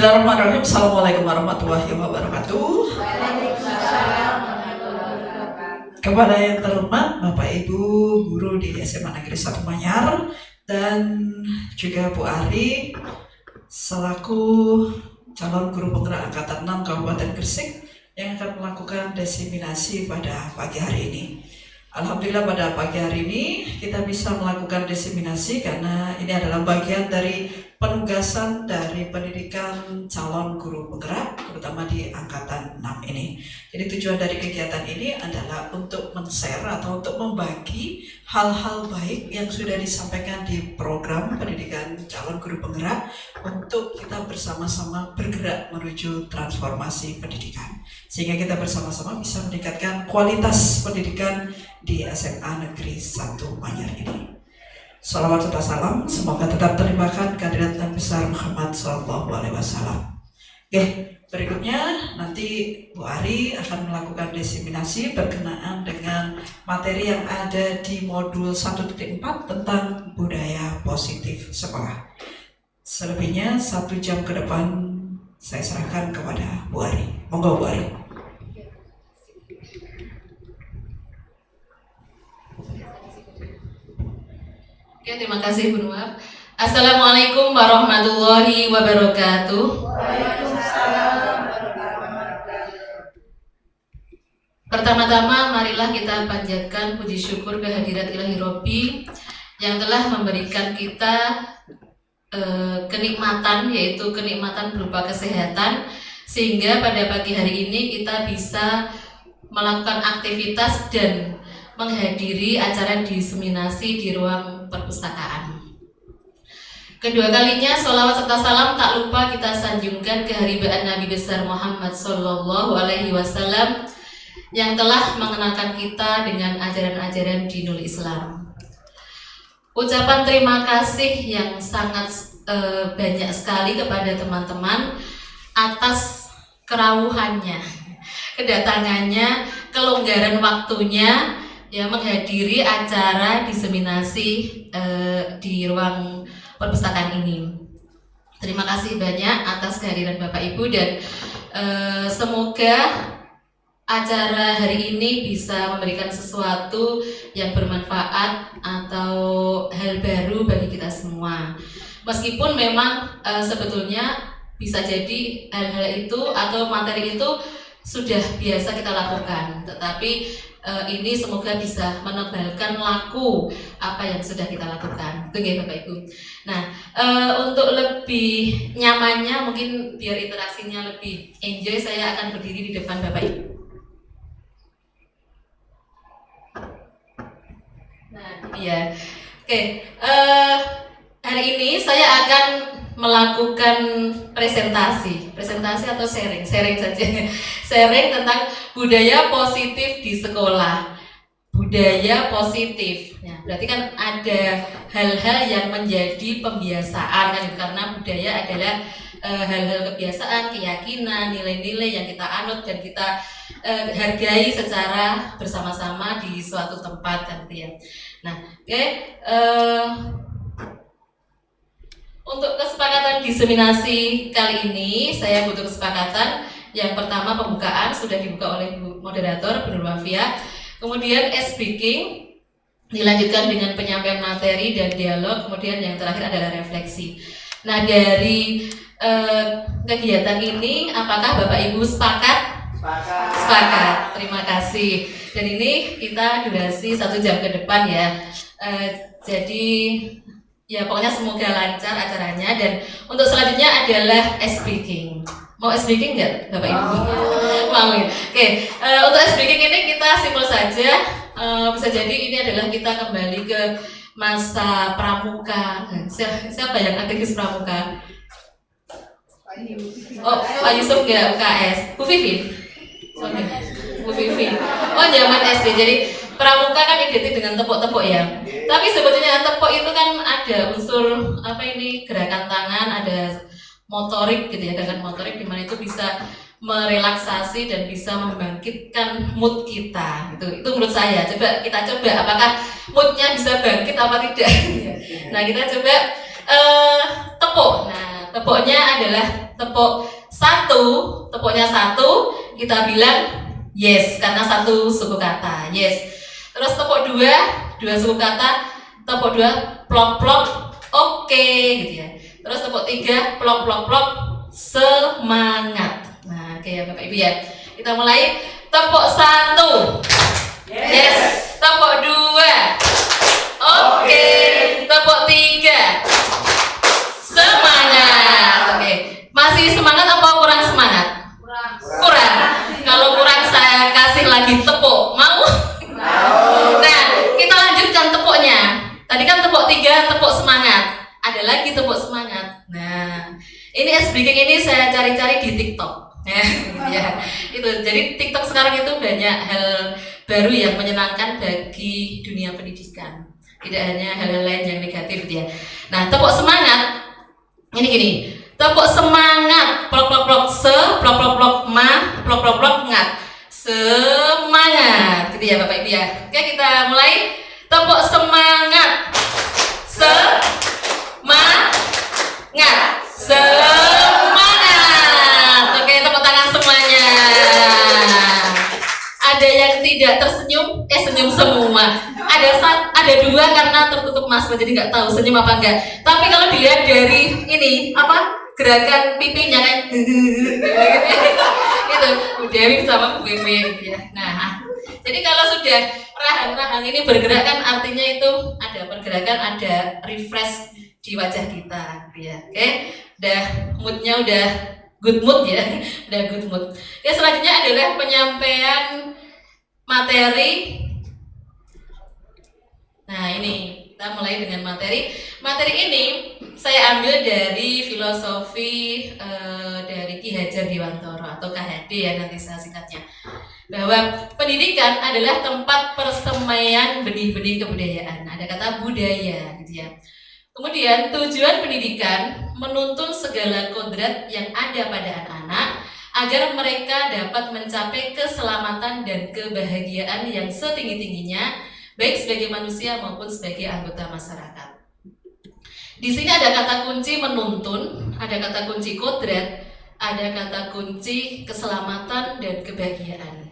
Bismillahirrahmanirrahim. Assalamualaikum warahmatullahi wabarakatuh. Kepada yang terhormat Bapak Ibu Guru di SMA Negeri 1 Manyar dan juga Bu Ari selaku calon guru penggerak Angkatan 6 Kabupaten Gresik yang akan melakukan diseminasi pada pagi hari ini. Alhamdulillah pada pagi hari ini kita bisa melakukan diseminasi karena ini adalah bagian dari penugasan dari pendidikan calon guru penggerak terutama di Angkatan 6 ini. Jadi tujuan dari kegiatan ini adalah untuk men-share atau untuk membagi hal-hal baik yang sudah disampaikan di program pendidikan calon guru penggerak untuk kita bersama-sama bergerak menuju transformasi pendidikan. Sehingga kita bersama-sama bisa meningkatkan kualitas pendidikan di SMA Negeri 1 Manyar ini. Salawat serta salam semoga tetap terlimpahkan kehadirat Nabi besar Muhammad SAW. Oke, berikutnya nanti Bu Ari akan melakukan diseminasi berkenaan dengan materi yang ada di modul 1.4 tentang budaya positif sekolah. Selebihnya 1 jam ke depan saya serahkan kepada Bu Ari. Monggo Bu Ari. Oke, terima kasih Bu Nuwab. Assalamualaikum warahmatullahi wabarakatuh. Pertama-tama marilah kita panjatkan puji syukur kehadirat Ilahi Robbi yang telah memberikan kita kenikmatan, yaitu kenikmatan berupa kesehatan, sehingga pada pagi hari ini kita bisa melakukan aktivitas dan menghadiri acara diseminasi di ruang perpustakaan. Kedua kalinya sholawat serta salam tak lupa kita sanjungkan keharibaan Nabi besar Muhammad SAW yang telah mengenalkan kita dengan ajaran-ajaran dinul Islam. Ucapan terima kasih yang sangat banyak sekali kepada teman-teman atas kerawuhannya, kedatangannya, kelonggaran waktunya yang menghadiri acara diseminasi di ruang perpustakaan ini. Terima kasih banyak atas kehadiran Bapak Ibu dan semoga acara hari ini bisa memberikan sesuatu yang bermanfaat atau hal baru bagi kita semua. Meskipun memang sebetulnya bisa jadi hal-hal itu atau materi itu sudah biasa kita lakukan, tetapi ini semoga bisa menebalkan laku apa yang sudah kita lakukan. Itu ya Bapak Ibu. Nah, untuk lebih nyamannya mungkin biar interaksinya lebih enjoy, saya akan berdiri di depan Bapak Ibu. Nah, iya. Oke, hari ini saya akan melakukan presentasi atau sharing saja, sharing tentang budaya positif di sekolah. Budaya positif, ya, berarti kan ada hal-hal yang menjadi pembiasaan kan, karena budaya adalah hal-hal kebiasaan, keyakinan, nilai-nilai yang kita anut dan kita hargai secara bersama-sama di suatu tempat kan, gitu ya. Nah, oke. Untuk kesepakatan diseminasi kali ini, saya butuh kesepakatan. Yang pertama, pembukaan sudah dibuka oleh Bu Moderator, Bu Nur Wafia. Kemudian speaking, dilanjutkan dengan penyampaian materi dan dialog. Kemudian yang terakhir adalah refleksi. Nah, dari kegiatan ini, apakah Bapak Ibu sepakat? Sepakat. Terima kasih. Dan ini kita durasi 1 jam ke depan ya. Jadi ya pokoknya semoga lancar acaranya. Dan untuk selanjutnya adalah speaking. Mau speaking nggak Bapak Ibu? Mau ya? Oke, untuk speaking ini kita simpel saja. Bisa jadi ini adalah kita kembali ke masa pramuka. Siapa yang aktivis pramuka? Oh, Pak Yusuf nggak UKS? Bu Vivi? Bu Vivi. Oh, zaman SD. Jadi pramuka kan identik dengan tepuk-tepuk ya. Tapi sebetulnya tepuk itu kan ada unsur gerakan tangan, ada motorik gitu ya, gerakan motorik di mana itu bisa merelaksasi dan bisa membangkitkan mood kita gitu. Itu menurut saya. Coba kita coba apakah moodnya bisa bangkit apa tidak. Nah, kita coba tepuk. Nah, tepuknya adalah Tepuk satu, tepuknya satu, kita bilang yes karena satu suku kata, yes. Terus tepuk dua suku kata, tepuk dua, plok plok, oke, gitu ya. Terus tepuk tiga, plok plok plok, semangat. Nah, oke ya Bapak Ibu ya. Kita mulai. Tepuk satu, yes. Tepuk dua, oke. Tepuk tiga, semangat. Oke. Masih semangat apa kurang semangat? Kurang. Kalau kurang saya kasih lagi tepuk. Mau? Nah, kita lanjutkan tepuknya. Tadi kan tepuk tiga, tepuk semangat. Ada lagi tepuk semangat. Nah, ini S-Breaking ini saya cari-cari di TikTok. Ya, itu. Jadi TikTok sekarang itu banyak hal baru yang menyenangkan bagi dunia pendidikan. Tidak hanya hal-hal lain yang negatif gitu ya. Nah, tepuk semangat. Ini gini. Tepuk semangat. Plok plok plok se, plok plok plok ma, plok plok plok ngat. Semangat. Gitu ya Bapak Ibu ya. Oke, kita mulai. Tepuk semangat. Semangat. Semangat. Oke, tepuk tangan semuanya. Ada yang tidak tersenyum? Senyum semua. Ada dua karena tertutup masker jadi nggak tahu senyum apa enggak. Tapi kalau dilihat dari ini gerakan pipinya kan itu Bu Dewi sama Bu Bebe gitu ya. Nah, jadi kalau sudah rahang-rahang ini bergerak kan artinya itu ada pergerakan, ada refresh di wajah kita gitu ya. Oke, udah moodnya udah good mood ya, udah good mood. Oke, selanjutnya adalah penyampaian materi. Nah, ini kita mulai dengan materi. Materi ini saya ambil dari filosofi dari Ki Hajar Dewantara atau KHD ya nanti saya singkatnya. Bahwa pendidikan adalah tempat persemaian benih-benih kebudayaan. Ada kata budaya gitu ya. Kemudian tujuan pendidikan menuntun segala kodrat yang ada pada anak-anak agar mereka dapat mencapai keselamatan dan kebahagiaan yang setinggi-tingginya baik sebagai manusia maupun sebagai anggota masyarakat. Di sini ada kata kunci menuntun, ada kata kunci kodrat, ada kata kunci keselamatan dan kebahagiaan.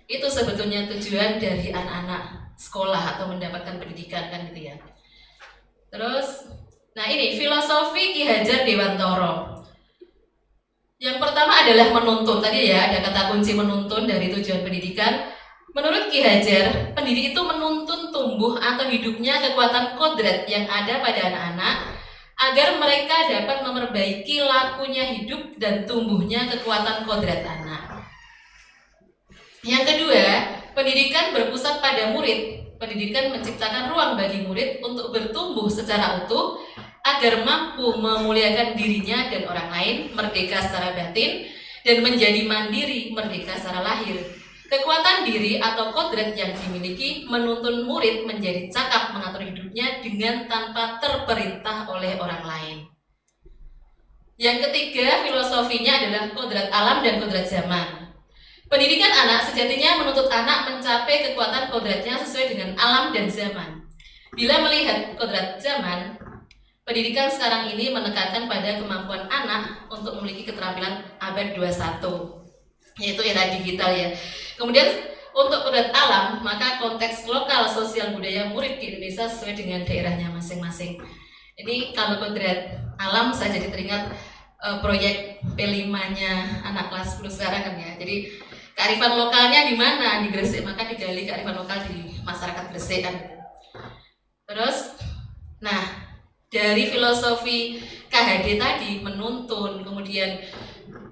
Itu sebetulnya tujuan dari anak-anak sekolah atau mendapatkan pendidikan kan gitu ya. Terus, nah ini filosofi Ki Hajar Dewantara. Yang pertama adalah menuntun. Tadi ya ada kata kunci menuntun dari tujuan pendidikan. Menurut Ki Hajar, pendidik itu menuntun tumbuh atau hidupnya kekuatan kodrat yang ada pada anak-anak agar mereka dapat memperbaiki lakunya hidup dan tumbuhnya kekuatan kodrat anak. Yang kedua, pendidikan berpusat pada murid. Pendidikan menciptakan ruang bagi murid untuk bertumbuh secara utuh agar mampu memuliakan dirinya dan orang lain, merdeka secara batin, dan menjadi mandiri, merdeka secara lahir. Kekuatan diri atau kodrat yang dimiliki menuntun murid menjadi cakap mengatur hidupnya dengan tanpa terperintah oleh orang lain. Yang ketiga, filosofinya adalah kodrat alam dan kodrat zaman. Pendidikan anak sejatinya menuntut anak mencapai kekuatan kodratnya sesuai dengan alam dan zaman. Bila melihat kodrat zaman, pendidikan sekarang ini menekankan pada kemampuan anak untuk memiliki keterampilan abad 21. Yaitu era digital ya. Kemudian untuk kodrat alam, maka konteks lokal sosial budaya murid di Indonesia sesuai dengan daerahnya masing-masing. Ini kalau kodrat alam saya jadi teringat proyek P5-nya anak kelas 10 sekarang kan ya. Jadi kearifan lokalnya di mana? Di Gresik, maka digali kearifan lokal di masyarakat Gresik kan. Terus, nah dari filosofi KHD tadi menuntun, kemudian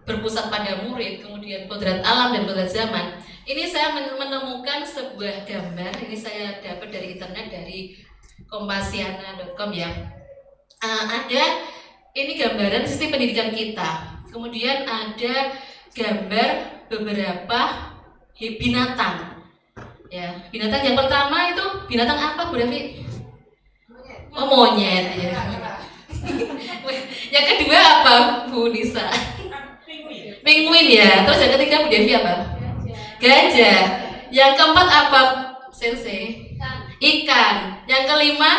berpusat pada murid, kemudian kodrat alam dan kodrat zaman. Ini saya menemukan sebuah gambar, ini saya dapat dari internet dari kompasiana.com ya. Ada ini gambaran sistem pendidikan kita. Kemudian ada gambar beberapa binatang. Ya, binatang yang pertama itu binatang apa, Bu Devi? Oh, monyet ya. Yang kedua apa, Bu Nisa? Penguin ya. Terus yang ketiga Bu Devi apa? Gajah. Yang keempat apa, Sensei? Ikan. Yang kelima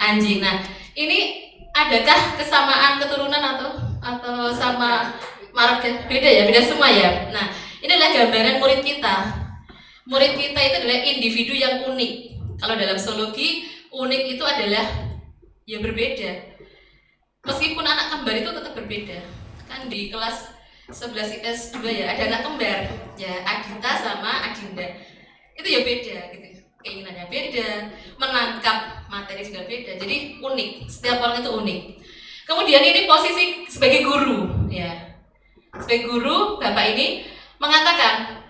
anjing. Nah, ini adakah kesamaan keturunan atau atau sama marga beda ya, beda semua ya. Nah, ini adalah gambaran murid kita. Murid kita itu adalah individu yang unik. Kalau dalam zoologi, unik itu adalah ya berbeda. Meskipun anak kembar itu tetap berbeda. Kan di kelas 11 IPS 2 ya, ada anak kembar, ya Adita sama Adinda. Itu ya beda gitu. Keinginannya beda, menangkap materi juga beda. Jadi unik, setiap orang itu unik. Kemudian ini posisi sebagai guru, ya. Sebagai guru, Bapak ini mengatakan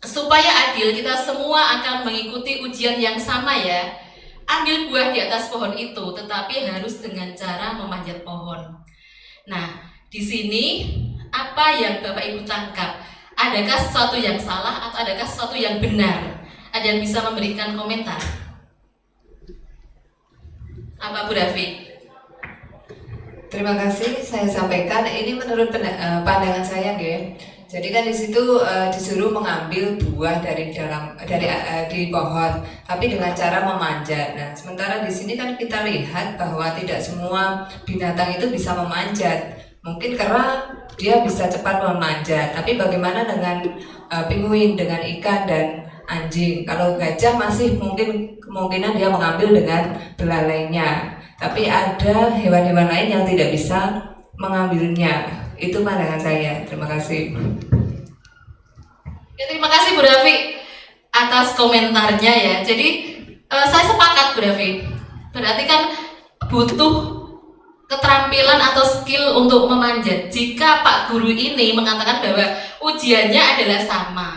supaya adil kita semua akan mengikuti ujian yang sama ya. Ambil buah di atas pohon itu, tetapi harus dengan cara memanjat pohon. Nah, di sini apa yang Bapak Ibu tangkap? Adakah sesuatu yang salah atau adakah sesuatu yang benar? Ada yang bisa memberikan komentar? Apa Bu Rafi? Terima kasih, saya sampaikan ini menurut pandangan saya, nggih. Jadi kan di situ disuruh mengambil buah di pohon, tapi dengan cara memanjat. Nah, sementara di sini kan kita lihat bahwa tidak semua binatang itu bisa memanjat. Mungkin karena dia bisa cepat memanjat, tapi bagaimana dengan penguin, dengan ikan dan anjing? Kalau gajah masih mungkin kemungkinan dia mengambil dengan belalainya. Tapi ada hewan-hewan lain yang tidak bisa mengambilnya. Itu pandangan saya. Terima kasih. Ya, terima kasih Bu Rafi atas komentarnya ya. Jadi saya sepakat Bu Rafi. Berarti kan butuh keterampilan atau skill untuk memanjat. Jika Pak Guru ini mengatakan bahwa ujiannya adalah sama,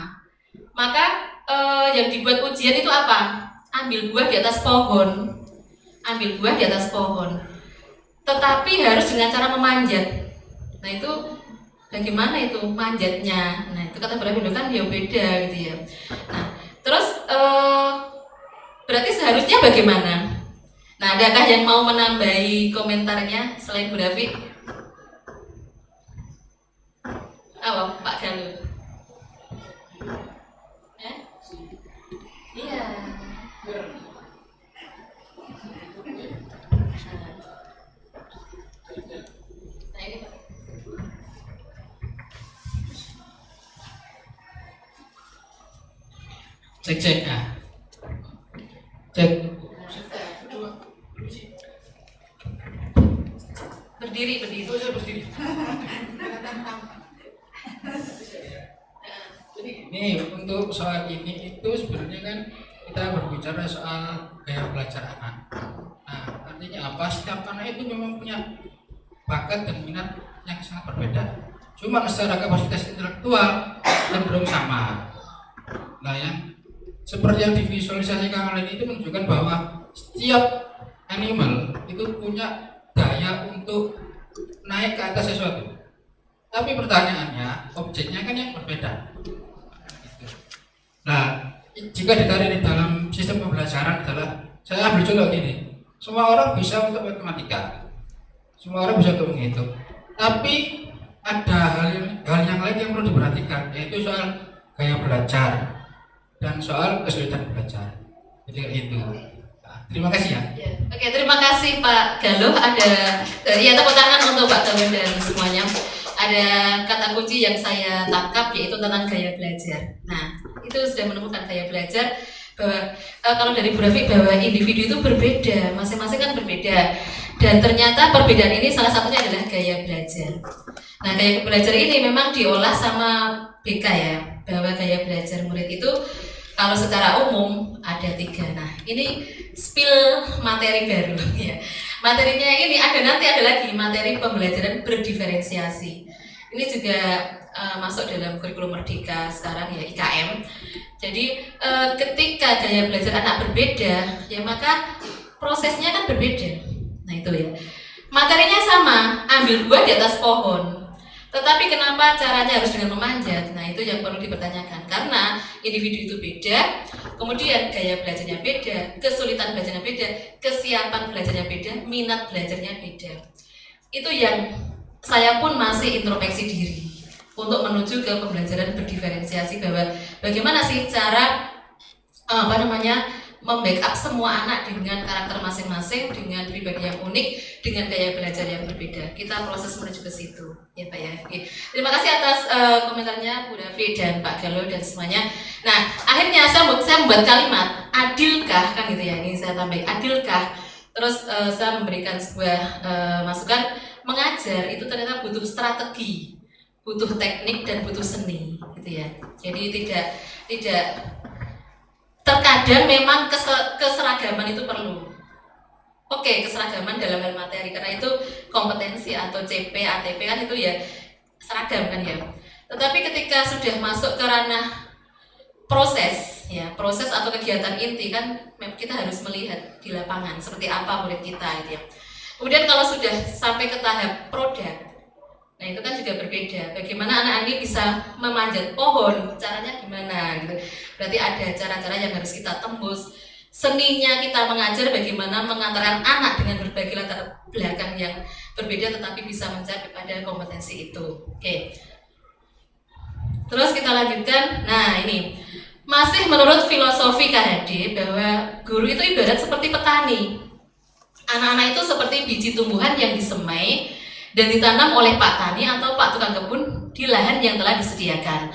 maka yang dibuat ujian itu apa? Ambil buah di atas pohon. Ambil buah di atas pohon, tetapi harus dengan cara memanjat. Nah itu bagaimana itu manjatnya? Nah itu kata Bapak Ibu kan ya beda gitu ya. Nah terus berarti seharusnya bagaimana? Nah adakah yang mau menambahi komentarnya selain Bu Rafi? Apa Pak Galuh? Iya. Cek cek. Berdiri. Ini untuk soal ini itu sebenarnya kan kita berbicara soal gaya belajar anak. Nah, artinya apa? Setiap anak itu memang punya bakat dan minat yang sangat berbeda. Cuma secara kapasitas intelektual cenderung sama. Nah, yang seperti yang divisualisasikan oleh ini itu menunjukkan bahwa setiap animal itu punya daya untuk naik ke atas sesuatu. Tapi pertanyaannya, objeknya kan yang berbeda. Nah, jika ditarik di dalam sistem pembelajaran adalah, saya ambil contoh gini, semua orang bisa untuk matematika, semua orang bisa untuk menghitung. Tapi ada hal yang lain yang perlu diperhatikan, yaitu soal gaya belajar dan soal kesulitan belajar. Jadi itu. Nah, terima kasih ya. Oke, terima kasih Pak Galuh. Ada ya tepuk tangan untuk Pak Galuh dan semuanya. Ada kata kunci yang saya tangkap yaitu tentang gaya belajar. Nah, itu sudah menemukan gaya belajar bahwa kalau dari Bu Rafi bahwa individu itu berbeda, masing-masing kan berbeda. Dan ternyata perbedaan ini salah satunya adalah gaya belajar. Nah, gaya belajar ini memang diolah sama BK ya, bahwa gaya belajar murid itu kalau secara umum ada 3. Nah, ini spill materi baru ya. Materinya ini nanti ada lagi materi pembelajaran berdiferensiasi. Ini juga masuk dalam kurikulum Merdeka sekarang ya, IKM. Jadi ketika gaya belajar anak berbeda, ya maka prosesnya kan berbeda. Nah itu ya. Materinya sama, ambil buah di atas pohon. Tetapi kenapa caranya harus dengan memanjat? Nah itu yang perlu dipertanyakan. Karena individu itu beda, kemudian gaya belajarnya beda, kesulitan belajarnya beda, kesiapan belajarnya beda, minat belajarnya beda. Itu yang saya pun masih introspeksi diri untuk menuju ke pembelajaran berdiferensiasi, bahwa bagaimana sih cara membackup semua anak dengan karakter masing-masing, dengan pribadi yang unik, dengan gaya belajar yang berbeda. Kita proses menuju ke situ, ya Pak ya. Oke. Terima kasih atas komentarnya Bu Davi dan Pak Galo dan semuanya. Nah, akhirnya saya membuat kalimat adilkah, kan gitu ya. Ini saya tambah adilkah. Terus saya memberikan sebuah masukan, mengajar itu ternyata butuh strategi, butuh teknik dan butuh seni, gitu ya. Jadi tidak terkadang memang keseragaman itu perlu. Oke, keseragaman dalam hal materi, karena itu kompetensi atau CP, ATP kan itu ya seragam kan ya. Tetapi ketika sudah masuk ke ranah proses atau kegiatan inti kan kita harus melihat di lapangan seperti apa murid kita gitu ya. Kemudian kalau sudah sampai ke tahap produk, nah itu kan juga berbeda. Bagaimana anak ini bisa memanjat pohon, caranya gimana gitu. Berarti ada cara-cara yang harus kita tembus. Seninya kita mengajar bagaimana mengantarkan anak dengan berbagai latar belakang yang berbeda tetapi bisa mencapai pada kompetensi itu. Oke. Terus kita lanjutkan. Nah, ini masih menurut filosofi KHD bahwa guru itu ibarat seperti petani. Anak-anak itu seperti biji tumbuhan yang disemai dan ditanam oleh Pak Tani atau Pak Tukang Kebun di lahan yang telah disediakan.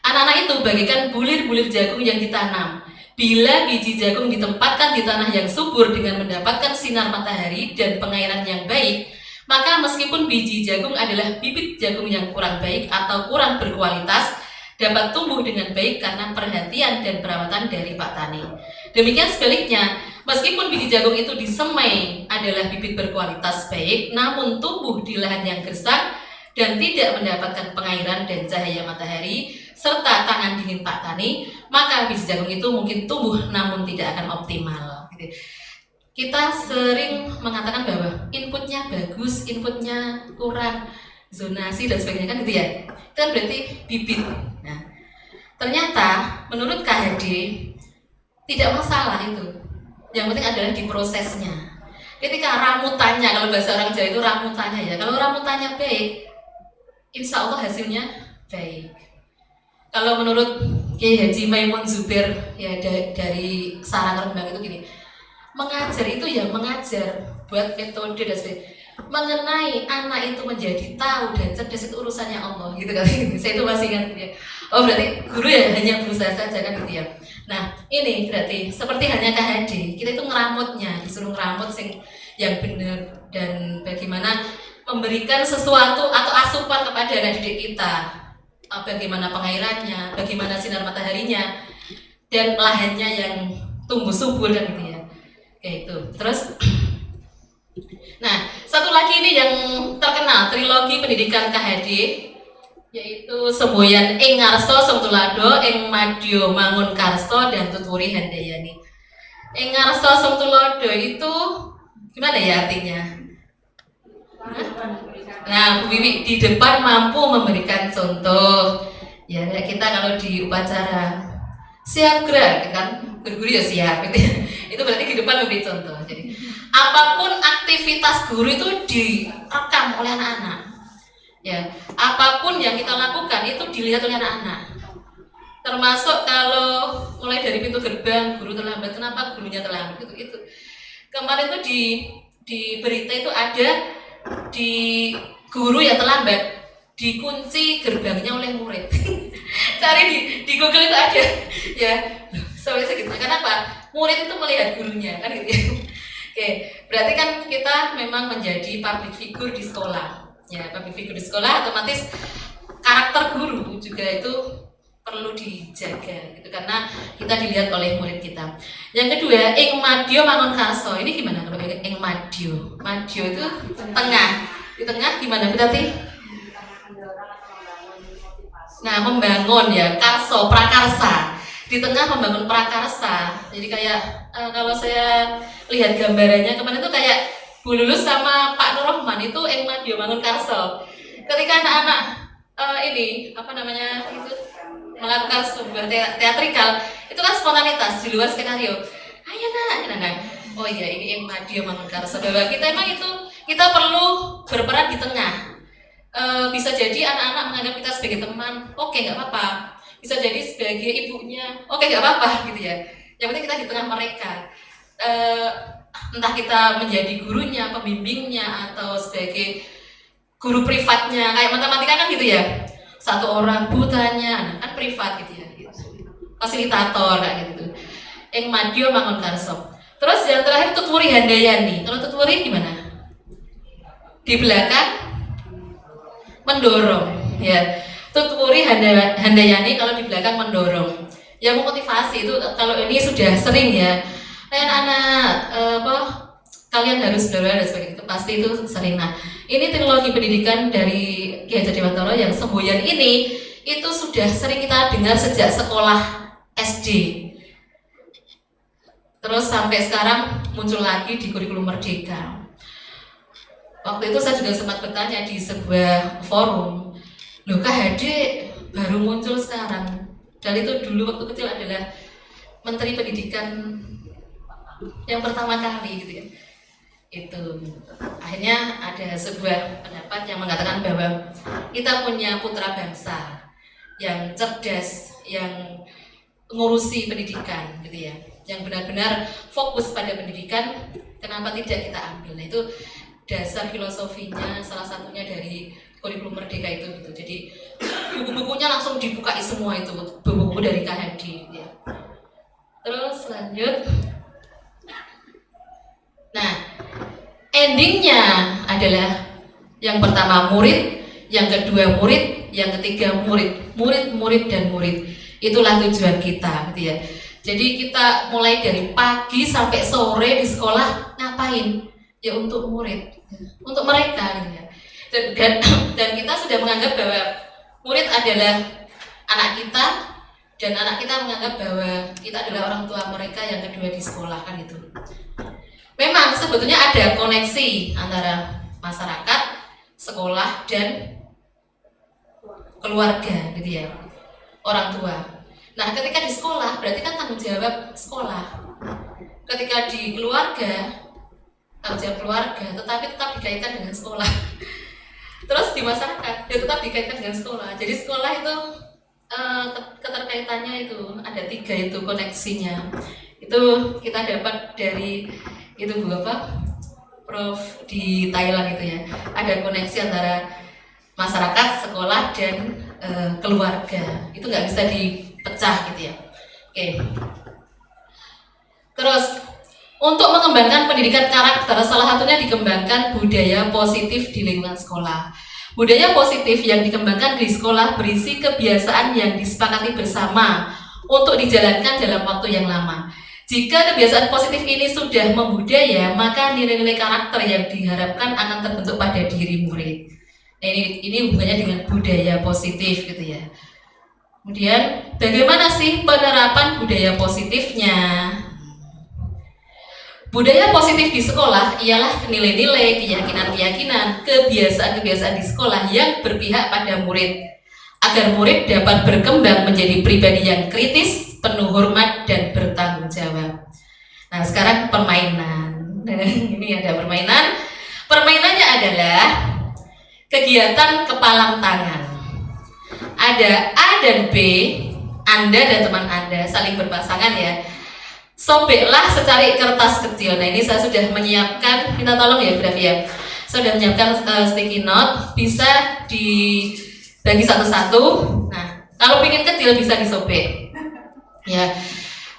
Anak-anak itu bagaikan bulir-bulir jagung yang ditanam. Bila biji jagung ditempatkan di tanah yang subur dengan mendapatkan sinar matahari dan pengairan yang baik, maka meskipun biji jagung adalah bibit jagung yang kurang baik atau kurang berkualitas, dapat tumbuh dengan baik karena perhatian dan perawatan dari Pak Tani. Demikian sebaliknya, meskipun biji jagung itu disemai adalah bibit berkualitas baik, namun tumbuh di lahan yang gersang dan tidak mendapatkan pengairan dan cahaya matahari, serta tangan dingin Pak Tani, maka biji jagung itu mungkin tumbuh namun tidak akan optimal. Kita sering mengatakan bahwa inputnya bagus, inputnya kurang, zonasi dan sebagainya kan gitu ya. Itu kan berarti bibit. Nah, ternyata menurut KHD tidak masalah itu. Yang penting adalah di prosesnya. Ketika ramutannya, kalau bahasa orang Jawa itu ramutannya ya. Kalau ramutannya baik, insya Allah hasilnya baik. Kalau menurut Kiai Haji Maimun Zubair ya dari Sarang Rembang itu gini, mengajar itu ya mengajar buat metode dan sebagainya. Mengenai anak itu menjadi tahu dan cerdas itu urusannya Allah gitu kan. Saya itu masih ingat ya. Oh berarti guru ya hanya berusaha saja kan gitu ya. Nah ini berarti seperti hanya KHD, kita itu ngeramutnya, disuruh ngeramut yang benar dan bagaimana memberikan sesuatu atau asupan kepada anak didik kita. Bagaimana pengairannya, bagaimana sinar mataharinya, dan lahannya yang tumbuh subur kan gitu ya. Kayak itu. Terus, nah satu lagi ini yang terkenal trilogi pendidikan KHD, yaitu Semboyan ing Ngarsa Song Tulado, ing Madya Mangun Karso dan Tuturi Handayani. Ing Ngarsa Song Tulado itu gimana ya artinya? Nah, Bu Wiwi di depan mampu memberikan contoh. Ya, kita kalau di upacara siap gerak, kan guru ya siap gitu. Itu berarti di depan memberi contoh. Jadi, apapun aktivitas guru itu direkam oleh anak-anak. Ya, apapun yang kita lakukan itu dilihat oleh anak-anak. Termasuk kalau mulai dari pintu gerbang guru terlambat, kenapa gurunya terlambat itu. Kemarin tuh di berita itu ada di guru yang terlambat dikunci gerbangnya oleh murid. Cari di Google itu ada ya sampai segitunya. Kenapa? Murid itu melihat gurunya kan gitu ya. Oke, berarti kan kita memang menjadi public figure di sekolah ya. Public figure di sekolah otomatis karakter guru juga itu perlu dijaga gitu karena kita dilihat oleh murid kita. Yang kedua, ing Madya Mangun Karso. Ini gimana kalau ing Madya? Madya itu tengah. Di tengah gimana berarti? Nah, membangun ya, karso, prakarsa. Di tengah membangun prakarsa. Jadi kayak kalau saya lihat gambarannya kemarin itu kayak Bu Lulus sama Pak Nur Rahman itu ing Madya Mangun Karso. Ketika anak-anak ini apa namanya itu melakukan sebuah teatrikal itu kan spontanitas di luar skenario. Ayo nak. Oh iya ini yang Madya Mangun Karso bahwa kita emang itu kita perlu berperan di tengah. Bisa jadi anak-anak menganggap kita sebagai teman, oke nggak apa-apa. Bisa jadi sebagai ibunya, oke nggak apa-apa gitu ya. Yang penting kita di tengah mereka. Entah kita menjadi gurunya, pembimbingnya, atau sebagai guru privatnya, kayak matematika kan gitu ya, satu orang butanya, kan privat gitu ya, gitu. Fasilitator kayak gitu. Ing madya mangun karso. Terus yang terakhir Tutwuri Handayani. Kalau Tutwuri gimana? Di belakang mendorong, ya. Tutwuri Handayani kalau di belakang mendorong. Ya memotivasi itu kalau ini sudah sering ya. Anak-anak kalian harus belajar dan sebagainya itu pasti itu sering. Nah, ini teknologi pendidikan dari Ki Hajar Dewantara yang semboyan ini itu sudah sering kita dengar sejak sekolah SD. Terus sampai sekarang muncul lagi di kurikulum Merdeka. Waktu itu saya juga sempat bertanya di sebuah forum, loh KHD baru muncul sekarang, dan itu dulu waktu kecil adalah Menteri Pendidikan yang pertama kali gitu ya. Itu akhirnya ada sebuah pendapat yang mengatakan bahwa kita punya putra bangsa yang cerdas, yang ngurusi pendidikan gitu ya, yang benar-benar fokus pada pendidikan. Kenapa tidak kita ambil? Nah, itu dasar filosofinya salah satunya dari kurikulum Merdeka itu gitu. Jadi buku-bukunya langsung dibukai semua itu, buku-buku dari KHD gitu ya. Terus lanjut. Nah, endingnya adalah yang pertama murid, yang kedua murid, yang ketiga murid, murid, dan murid. Itulah tujuan kita, gitu ya. Jadi kita mulai dari pagi sampai sore di sekolah ngapain? Ya untuk murid, untuk mereka, gitu ya. Dan kita sudah menganggap bahwa murid adalah anak kita, dan anak kita menganggap bahwa kita adalah orang tua mereka yang kedua di sekolah, kan itu. Memang sebetulnya ada koneksi antara masyarakat, sekolah, dan keluarga, gitu ya, orang tua. Nah, ketika di sekolah berarti kan tanggung jawab sekolah. Ketika di keluarga, tanggung jawab keluarga, tetapi tetap dikaitkan dengan sekolah. Terus di masyarakat, ya tetap dikaitkan dengan sekolah. Jadi sekolah itu keterkaitannya itu ada 3 itu koneksinya. Itu kita dapat dari itu Prof di Thailand itu ya, ada koneksi antara masyarakat, sekolah, dan keluarga. Itu nggak bisa dipecah gitu ya. Oke. Terus untuk mengembangkan pendidikan karakter, salah satunya dikembangkan budaya positif di lingkungan sekolah. Budaya positif yang dikembangkan di sekolah berisi kebiasaan yang disepakati bersama untuk dijalankan dalam waktu yang lama. Jika kebiasaan positif ini sudah membudaya, maka nilai-nilai karakter yang diharapkan akan terbentuk pada diri murid. Nah, ini hubungannya dengan budaya positif gitu ya. Kemudian bagaimana sih penerapan budaya positifnya? Budaya positif di sekolah ialah nilai-nilai, keyakinan-keyakinan, kebiasaan-kebiasaan di sekolah yang berpihak pada murid, agar murid dapat berkembang menjadi pribadi yang kritis, penuh hormat, dan bertanggung jawab. Nah, sekarang permainan. Ini ada permainan. Permainannya adalah kegiatan kepalang tangan. Ada A dan B, Anda dan teman Anda saling berpasangan ya. Sobeklah secari kertas kecil. Nah, ini saya sudah menyiapkan, minta tolong ya Bravi ya. Saya sudah menyiapkan sticky note, bisa dibagi satu-satu. Nah, kalau ingin kecil bisa disobek. Ya,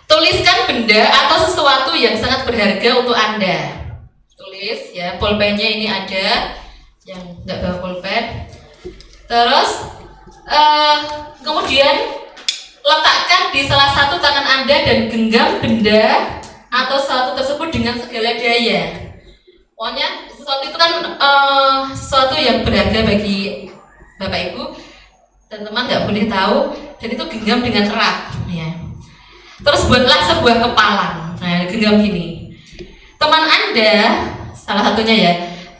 tuliskan benda atau sesuatu yang sangat berharga untuk Anda. Tulis ya, pulpennya ini ada, yang nggak bawa pulpen. Terus kemudian letakkan di salah satu tangan Anda dan genggam benda atau sesuatu tersebut dengan segala daya. Pokoknya sesuatu itu kan sesuatu yang berharga bagi Bapak Ibu dan teman, nggak boleh tahu, dan itu genggam dengan erat ya. Terus buatlah sebuah kepalang. Nah, genggam gini. Teman Anda, salah satunya ya,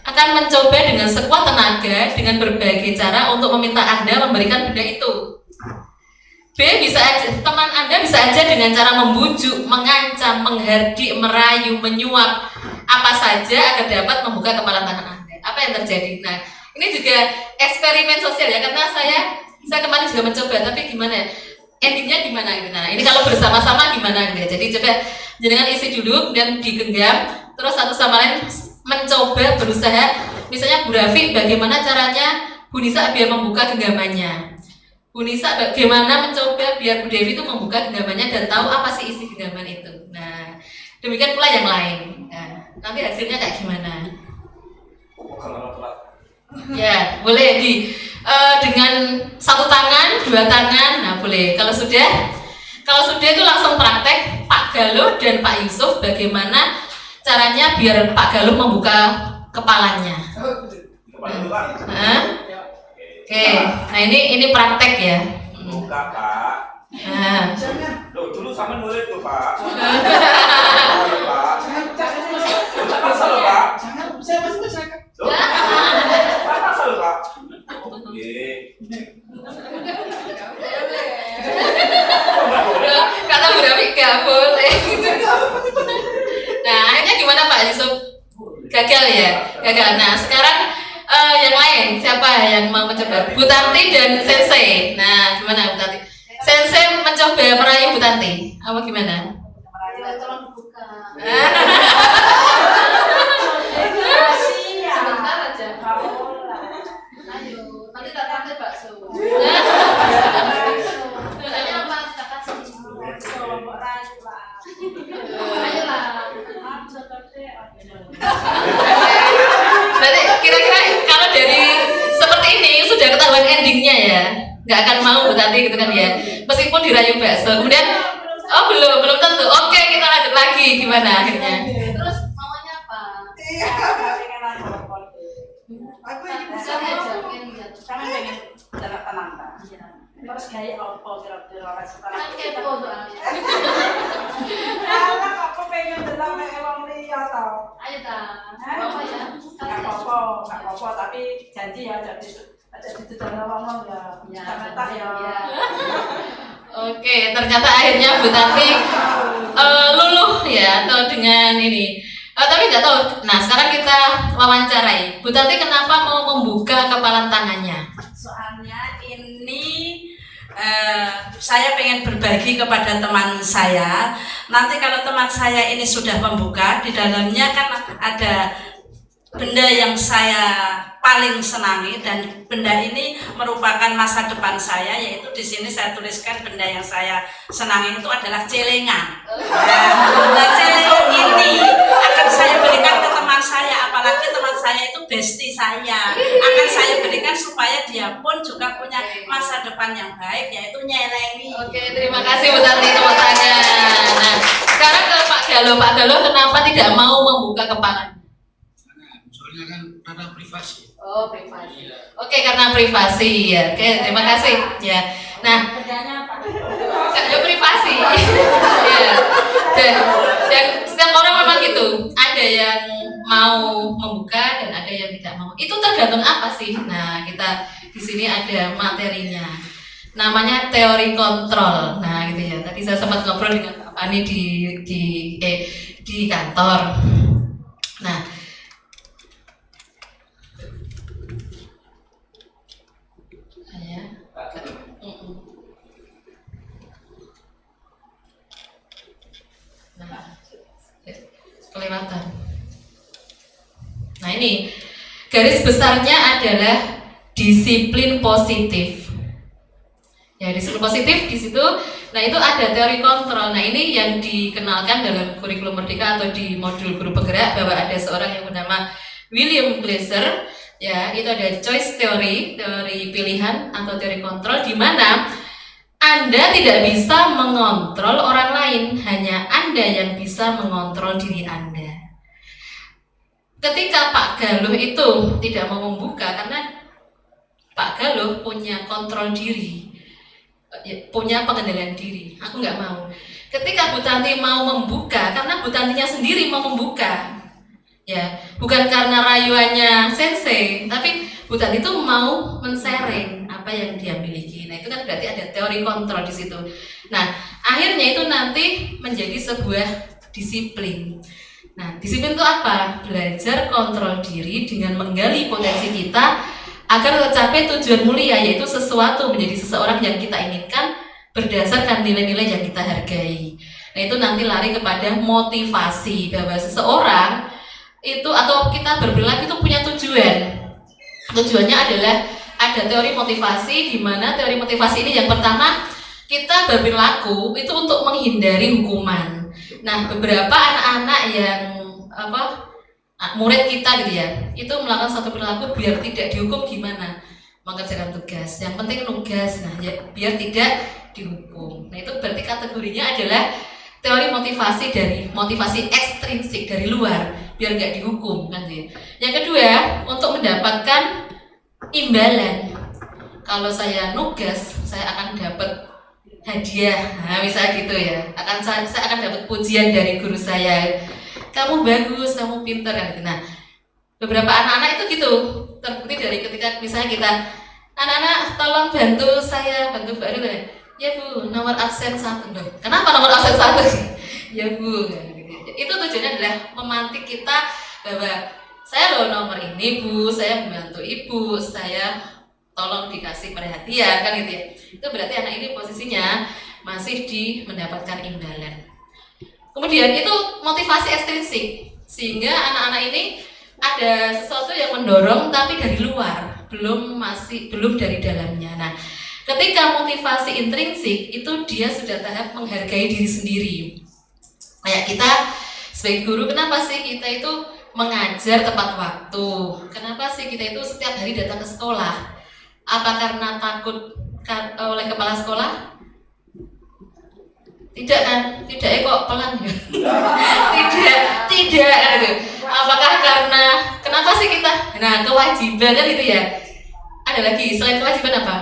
akan mencoba dengan sekuat tenaga dengan berbagai cara untuk meminta Anda memberikan benda itu. B, teman Anda bisa aja dengan cara membujuk, mengancam, menghardik, merayu, menyuap, apa saja agar dapat membuka kepala tangan Anda. Apa yang terjadi? Nah, ini juga eksperimen sosial ya, karena saya kemarin juga mencoba, tapi gimana ya? endingnya gimana gitu. Nah ini kalau bersama-sama gimana gitu ya. Jadi coba jenengan isi dulu dan digenggam, terus satu sama lain mencoba berusaha. Misalnya Bu Rafi bagaimana caranya Bu Nisa biar membuka genggamannya, Bu Nisa bagaimana mencoba biar Bu Dewi itu membuka genggamannya dan tahu apa sih isi genggaman itu. Nah demikian pula yang lain. Nah, nanti hasilnya kayak gimana? Ya boleh dengan satu tangan, dua tangan, nah boleh. Kalau sudah itu langsung praktek Pak Galuh dan Pak Yusuf bagaimana caranya biar Pak Galuh membuka kepalanya. Oke, nah ini praktek ya. Buka Pak. Nah. Loh, dulu sama nulis tuh Pak. Pak. Jangan pasal loh Pak. Jangan, saya masih masyarakat. Jangan pasal loh Pak. Oke. Kata Bu Rafi gak boleh. Nah akhirnya gimana Pak Yusuf? Gagal ya? Gagal. Nah sekarang yang lain siapa yang mau mencoba? Bu Tanti dan Sensei. Nah gimana Bu Tanti? Sensei mencoba merayu Bu Tanti. Apa gimana? Tolong buka. Sebentar aja. Ayo, nanti tak pakai bakso. Saya apa? Tak kasih. Ayolah. Berarti kira-kira kalau dari seperti ini sudah ketahuan endingnya ya, nggak akan mau Bu Tanti gitu kan ya, meskipun dirayu bakso. Kemudian belum tentu. Oke kita lanjut lagi gimana akhirnya? Terus maunya apa? Aku Saya ajakin gitu. Kami pengen jalan tenang kan. Terus kayak apa kira-kira orang sekarang? Kan kepo soalnya. Karena aku pengen jalan sama orang liya tau. Ayo ta. Apa ya? Gak apa-apa, tapi janji ya jadi jalan ngomong ya. Jangan tak ya. Oke, ternyata akhirnya Bu Tanti luluh ya atau dengan ini. Tapi nggak tahu. Nah sekarang kita wawancarai Bu Tanti kenapa mau membuka kepalan tangannya? Soalnya ini saya pengen berbagi kepada teman saya. Nanti kalau teman saya ini sudah membuka, di dalamnya kan ada benda yang saya paling senangi dan benda ini merupakan masa depan saya, yaitu di sini saya tuliskan benda yang saya senangi itu adalah celengan. Nah, celengan ini akan saya berikan ke teman saya, apalagi teman saya itu bestie saya. Akan saya berikan supaya dia pun juga punya masa depan yang baik, yaitu nyelengi. Oke, terima kasih Bu Tanti tepuk tangan. Nah sekarang ke Pak Galuh. Pak Galuh kenapa tidak mau membuka kepalanya? Soalnya kan ada privasi. Oh privasi. Oke karena privasi ya. Oke terima kasih ya. Nah Bedanya apa? ya privasi. Ya. Dan setiap orang memang gitu. Ada yang mau membuka dan ada yang tidak mau. Itu tergantung apa sih? Nah kita di sini ada materinya. Namanya teori kontrol. Nah gitu ya. Tadi saya sempat ngobrol dengan Pak Pani di kantor. Nah kelewatan. Nah ini garis besarnya adalah disiplin positif. Ya disiplin positif di situ. Nah itu ada teori kontrol. Nah ini yang dikenalkan dalam kurikulum Merdeka atau di modul guru penggerak bahwa ada seorang yang bernama William Glasser. Ya itu ada choice theory, teori pilihan atau teori kontrol, di mana Anda tidak bisa mengontrol orang lain, hanya Anda yang bisa mengontrol diri Anda. Ketika Pak Galuh itu tidak mau membuka karena Pak Galuh punya kontrol diri, punya pengendalian diri. Aku nggak mau. Ketika Bu Tanti mau membuka karena Bu Tantinya sendiri mau membuka, ya bukan karena rayuannya Sensei, tapi Bu Tanti itu mau men-sharing apa yang dia miliki. Nah itu kan berarti ada teori kontrol di situ. Nah akhirnya itu nanti menjadi sebuah disiplin. Nah disiplin itu apa? Belajar kontrol diri dengan menggali potensi kita agar tercapai tujuan mulia, yaitu sesuatu menjadi seseorang yang kita inginkan berdasarkan nilai-nilai yang kita hargai. Nah itu nanti lari kepada motivasi bahwa seseorang itu atau kita berperilaku itu punya tujuan. Tujuannya adalah ada teori motivasi, di mana teori motivasi ini yang pertama kita berperilaku itu untuk menghindari hukuman. Nah beberapa anak-anak yang murid kita gitu ya, itu melakukan satu perilaku biar tidak dihukum gimana? Mengerjakan tugas, yang penting nugas, nah ya, biar tidak dihukum. Nah itu berarti kategorinya adalah teori motivasi dari motivasi ekstrinsik dari luar, biar nggak dihukum kan ya. Yang kedua, untuk mendapatkan imbalan. Kalau saya nugas, saya akan dapat hadiah, nah misalnya gitu ya. Saya akan dapat pujian dari guru saya. Kamu bagus, kamu pintar kan gitu. Nah beberapa anak-anak itu gitu, terbukti dari ketika misalnya kita anak-anak tolong bantu saya, bantu Mbak Rita. Ya Bu, nomor absen 1 loh. Kenapa nomor absen 1? Ya Bu, itu tujuannya adalah memantik kita bahwa saya loh nomor ini Bu, saya membantu Ibu, saya tolong dikasih perhatian kan gitu ya. Itu berarti anak ini posisinya masih mendapatkan imbalan. Kemudian itu motivasi ekstrinsik, sehingga anak-anak ini ada sesuatu yang mendorong tapi dari luar, belum dari dalamnya. Nah, ketika motivasi intrinsik itu dia sudah tahap menghargai diri sendiri. Kayak kita sebagai guru, kenapa sih kita itu mengajar tepat waktu? Kenapa sih kita itu setiap hari datang ke sekolah? Apa karena takut oleh kepala sekolah? Tidak kan? Tidak ya kok pelan ya? tidak kan gitu. Apakah karena kenapa sih kita? Nah kewajiban kan gitu ya. Ada lagi selain kewajiban apa?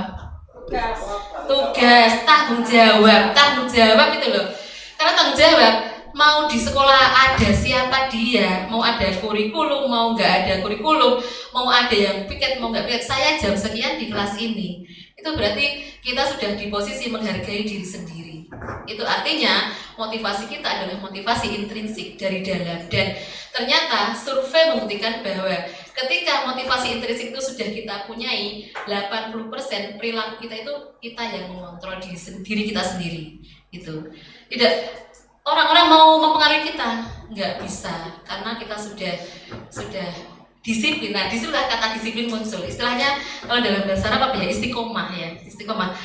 Tugas, tanggung jawab itu loh. Karena tanggung jawab mau di sekolah ada siapa dia, mau ada kurikulum, mau nggak ada kurikulum, mau ada yang piket, mau nggak piket, saya jam sekian di kelas ini. Itu berarti kita sudah di posisi menghargai diri sendiri. Itu artinya motivasi kita adalah motivasi intrinsik dari dalam, dan ternyata survei membuktikan bahwa ketika motivasi intrinsik itu sudah kita punyai, 80% perilaku kita itu kita yang mengontrol diri kita sendiri. Itu tidak orang-orang mau mempengaruhi kita, nggak bisa, karena kita sudah disiplin. Nah disitulah kata disiplin muncul. Istilahnya kalau dalam bahasa Arab apa ya, istiqomah ya, istiqomah.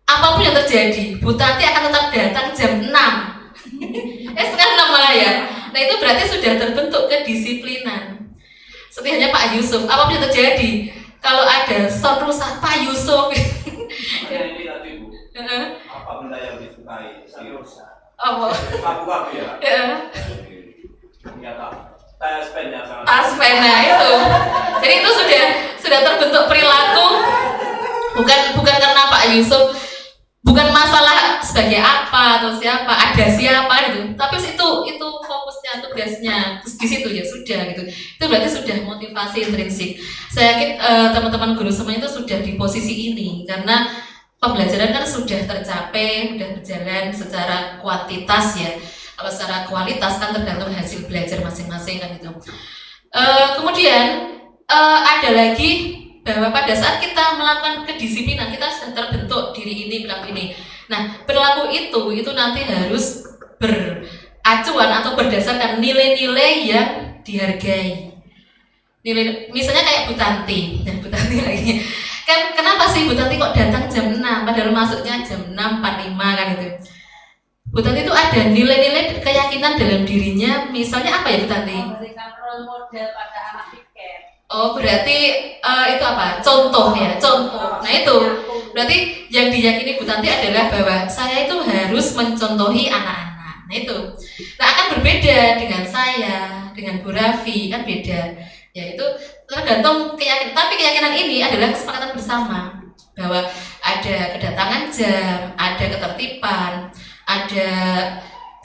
Apapun yang terjadi, Bu Tati akan tetap datang jam 6 setengah 6 malah ya. Nah itu berarti sudah terbentuk kedisiplinan. Seperti hanya Pak Yusuf, apapun yang terjadi, kalau ada sound rusak, Pak Yusuf. Ini tadi Bu, apa benda yang disukai si Rosa? Apa? Kamu ya? Ternyata taspennya sangat. Taspennya itu. Jadi itu sudah terbentuk perilaku. Bukan karena Pak Yusuf, bukan masalah sebagai apa atau siapa, ada siapa gitu. Tapi itu fokusnya, tugasnya di situ ya sudah gitu. Itu berarti sudah motivasi intrinsik. Saya yakin teman-teman guru semua itu sudah di posisi ini karena pembelajaran kan sudah tercapai, sudah berjalan secara kuantitas ya. Kalau secara kualitas kan tergantung hasil belajar masing-masing kan gitu. Kemudian ada lagi bahwa pada saat kita melakukan kedisiplinan, kita sudah terbentuk diri ini, perilaku ini. Nah, perilaku itu nanti harus beracuan atau berdasarkan nilai-nilai yang dihargai. Misalnya kayak Bu Tanti. Nah, Bu Tanti lagi. Kan kenapa sih Bu Tanti kok datang jam 6 padahal masuknya jam 6.45 kan itu. Bu Tanti itu ada nilai-nilai keyakinan dalam dirinya, misalnya apa ya Bu Tanti? Memberikan role model pada anak piket. Oh berarti itu apa? Contoh ya, contoh. Nah itu berarti yang diyakini Bu Tanti adalah bahwa saya itu harus mencontohi anak-anak. Nah itu, nah akan berbeda dengan saya, dengan Bu Raffi kan beda. Ya itu tergantung keyakinan. Tapi keyakinan ini adalah kesepakatan bersama bahwa ada kedatangan jam, ada ketertiban, ada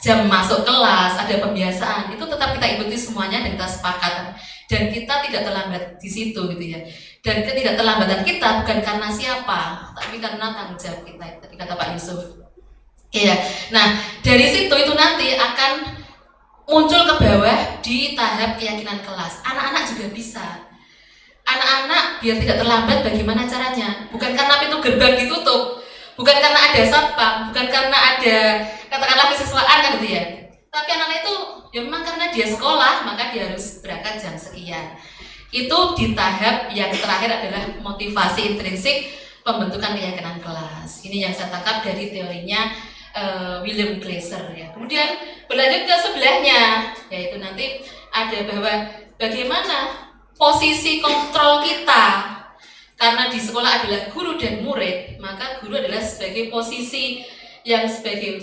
jam masuk kelas, ada pembiasaan. Itu tetap kita ikuti semuanya dan kita sepakat. Dan kita tidak terlambat di situ gitu ya. Dan ketidakterlambatan kita bukan karena siapa, tapi karena tanggung jawab kita. Tadi kata Pak Yusuf. Iya. Nah dari situ itu nanti akan muncul ke bawah di tahap keyakinan kelas. Anak-anak juga bisa. Anak-anak biar tidak terlambat bagaimana caranya? Bukan karena pintu gerbang ditutup, Bukan karena ada satpam, bukan karena ada katakanlah kesiswaan kan gitu ya. Tapi anak-anak itu ya memang karena dia sekolah maka dia harus berangkat jam sekian. Itu di tahap yang terakhir adalah motivasi intrinsik pembentukan keyakinan kelas. Ini yang saya tangkap dari teorinya William Glasser ya. Kemudian berlanjut ke sebelahnya, yaitu nanti ada bahwa bagaimana posisi kontrol kita. Karena di sekolah adalah guru dan murid, maka guru adalah sebagai posisi yang